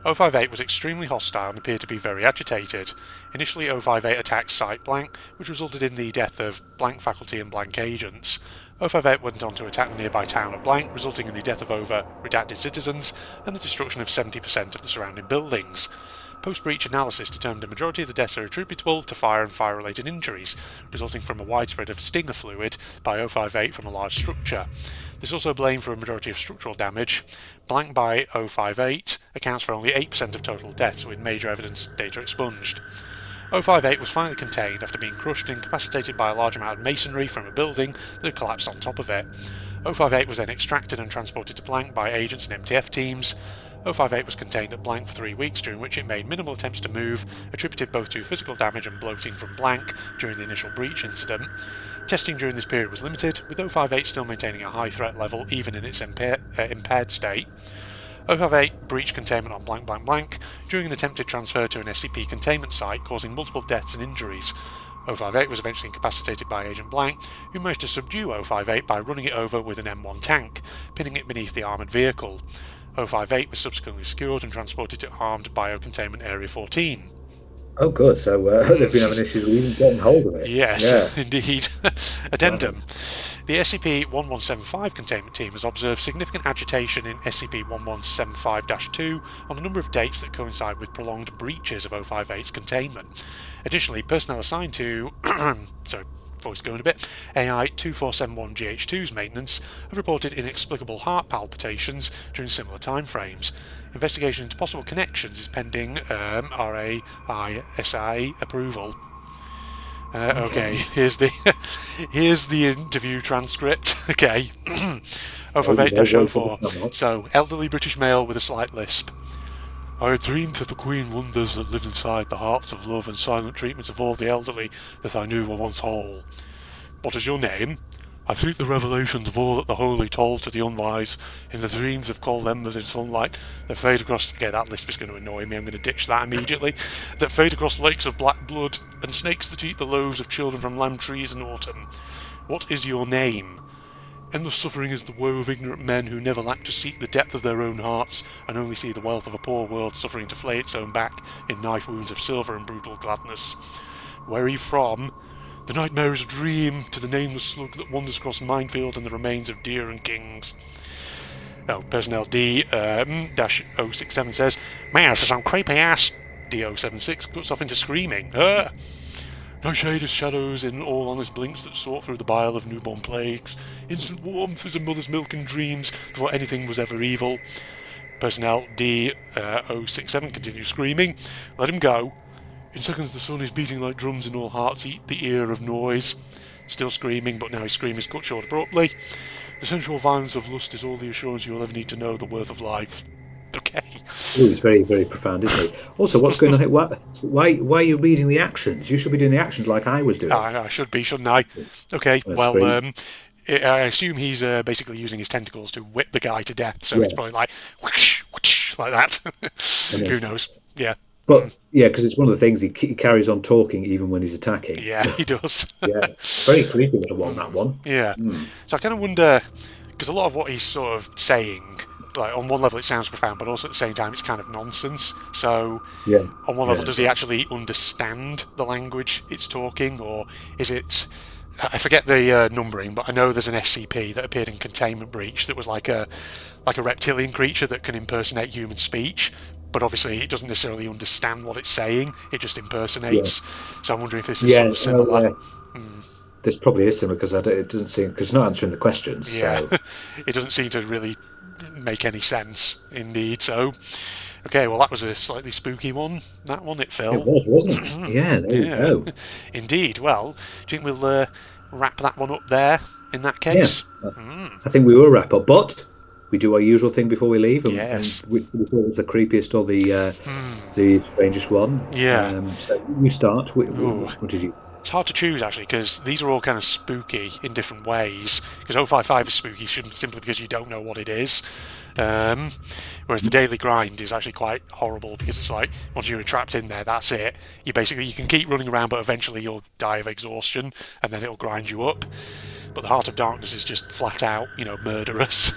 058 was extremely hostile and appeared to be very agitated. Initially, 058 attacked Site Blank, which resulted in the death of Blank faculty and Blank agents. 058 went on to attack the nearby town of Blank, resulting in the death of over redacted citizens and the destruction of 70% of the surrounding buildings. Post-breach analysis determined a majority of the deaths are attributable to fire and fire-related injuries, resulting from a widespread of stinger fluid by 058 from a large structure. This also blamed for a majority of structural damage. Blank by 058 accounts for only 8% of total deaths, with major evidence data expunged. 058 was finally contained after being crushed and incapacitated by a large amount of masonry from a building that had collapsed on top of it. 058 was then extracted and transported to Blank by agents and MTF teams. 058 was contained at Blank for 3 weeks, during which it made minimal attempts to move, attributed both to physical damage and bloating from Blank during the initial breach incident. Testing during this period was limited, with 058 still maintaining a high threat level even in its impaired state. 058 breached containment on blank blank blank during an attempted transfer to an SCP containment site, causing multiple deaths and injuries. 058 was eventually incapacitated by Agent Blank, who managed to subdue 058 by running it over with an M1 tank, pinning it beneath the armoured vehicle. 058 was subsequently secured and transported to armed Biocontainment Area 14. Oh, good. So they've been having issues with even getting hold of it. Yes, Yeah. indeed. Addendum. The SCP-1175 containment team has observed significant agitation in SCP-1175-2 on a number of dates that coincide with prolonged breaches of 058's containment. Additionally, personnel assigned to sorry, voice going a bit, AI-2471-GH2's maintenance have reported inexplicable heart palpitations during similar timeframes. Investigation into possible connections is pending RAISI approval. Okay, here's the interview transcript. Okay, 058-04. So, elderly British male with a slight lisp. I had dreamed of the queen wonders that lived inside the hearts of love and silent treatment of all the elderly that I knew were once whole. What is your name? I think the revelations of all that the holy told to the unwise in the dreams of cold embers in sunlight that fade across... Okay, that lisp is going to annoy me, I'm going to ditch that immediately. That fade across lakes of black blood and snakes that eat the loaves of children from lamb trees in autumn. What is your name? Endless suffering is the woe of ignorant men who never lack to seek the depth of their own hearts and only see the wealth of a poor world suffering to flay its own back in knife wounds of silver and brutal gladness. Where are you from? The nightmare is a dream to the nameless slug that wanders across minefield and the remains of deer and kings. Oh, personnel D-067 says, man, this is some creepy ass. D-076 cuts off into screaming. No shade of shadows in all honest blinks that sought through the bile of newborn plagues. Instant warmth as a mother's milk and dreams before anything was ever evil. Personnel D-067 continues screaming. Let him go. In seconds the sun is beating like drums in all hearts eat the ear of noise. Still screaming, but now his scream is cut short abruptly. The sensual violence of lust is all the assurance you will ever need to know the worth of life. Okay. Ooh, it's very, very profound, isn't it? Also, what's going on here? Why are you reading the actions? You should be doing the actions like I was doing. I should be, shouldn't I? Okay, That's well, great. I assume he's basically using his tentacles to whip the guy to death, so it's probably like, whoosh, whoosh, like that. Who knows? Yeah. But yeah, because it's one of the things he carries on talking even when he's attacking. Yeah, he does. Yeah, very creepy little one, that one. Yeah. So I kind of wonder, because a lot of what he's sort of saying, like on one level it sounds profound, but also at the same time it's kind of nonsense. So on one level, does he actually understand the language it's talking, or is it... I forget the numbering, but I know there's an SCP that appeared in Containment Breach that was like a reptilian creature that can impersonate human speech, but obviously it doesn't necessarily understand what it's saying, it just impersonates. So I'm wondering if this is sort of similar. This probably is similar because it doesn't seem, because it's not answering the questions. Yeah, so. It doesn't seem to really make any sense, indeed. So, okay, well that was a slightly spooky one. That one, it fell. It was, wasn't it? Yeah, there you go. Indeed. Well, do you think we'll wrap that one up there in that case? Yeah. I think we will wrap up, but we do our usual thing before we leave. Yes. And which we thought was the creepiest or the strangest one. Yeah. So you start. What did you... It's hard to choose, actually, because these are all kind of spooky in different ways. Because 055 is spooky simply because you don't know what it is. Whereas the daily grind is actually quite horrible because it's like, once you're trapped in there, that's it. You can keep running around, but eventually you'll die of exhaustion, and then it'll grind you up. But the Heart of Darkness is just flat out, murderous.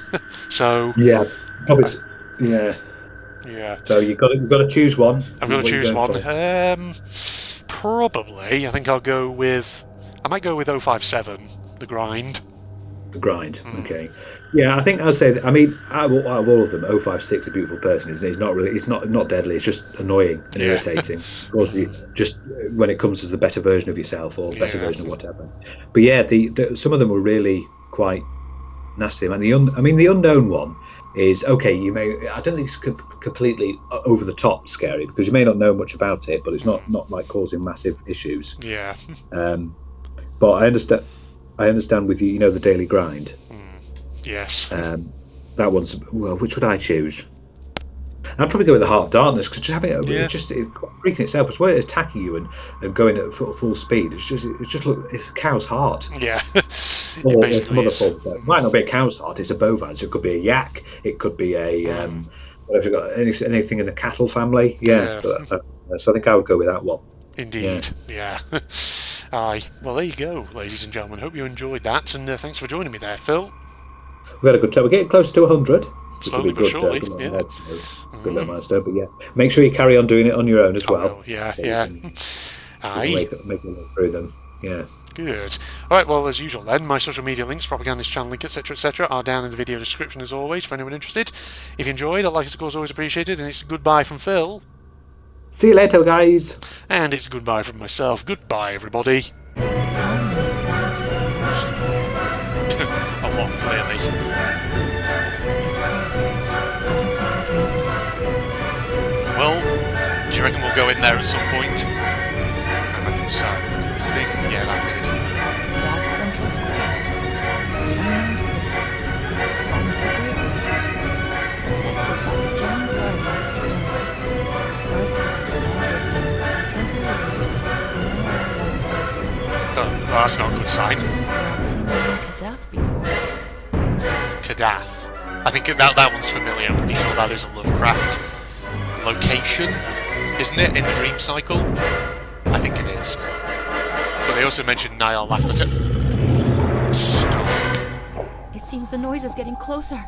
So... Yeah. Yeah. So you've got to choose one. I've got to choose one. Probably, I think I might go with 057, the grind. The grind, okay. Yeah, I think I'll say that. I mean, out of all of them, 056 is a beautiful person, isn't he? It's not deadly, it's just annoying and irritating. Of course, just when it comes to the better version of yourself or better version of whatever. But yeah, some of them were really quite nasty. And the unknown one is, okay, I don't think it's completely over the top scary because you may not know much about it, but it's not like causing massive issues. Yeah. But I understand with you, the daily grind. Yes. That one's, well, which would I choose? I'd probably go with the Heart of Darkness because just having it, it's freaking itself. It's where it's attacking you and going at full speed. It's a cow's heart. Yeah. Or some other form. It might not be a cow's heart. It's a bovine. So it could be a yak. It could be a what have you got? Anything in the cattle family? Yeah. So I think I would go with that one. Indeed. Yeah. Aye. Well, there you go, ladies and gentlemen. Hope you enjoyed that, and thanks for joining me there, Phil. We had a good time. We're getting close to 100. slowly but surely. Good Yeah. little milestone. But yeah, make sure you carry on doing it on your own as well. Oh, yeah, So yeah. you can Aye. make your way through them. Yeah. Good. Alright, well, as usual then, my social media links, propagandist channel link, etc., are down in the video description as always, for anyone interested. If you enjoyed, a like is of course always appreciated, and it's goodbye from Phil. See you later, guys. And it's goodbye from myself. Goodbye, everybody. A lot, clearly. Well, do you reckon we'll go in there at some point? I imagine so. Do this thing? Yeah, that did. That's Central Square. Unknown city. Home of the Great Ones. Protected by the giant guardians of stone. Earthquakes and harvesting. Temporary Oh, well, that's not a good sign. I've seen the name Kadath before. Kadath. I think that one's familiar. I'm pretty sure that is a Lovecraft location, isn't it, in the dream cycle? I think it is. But they also mentioned Nyarlathotep. Stop. It seems the noise is getting closer.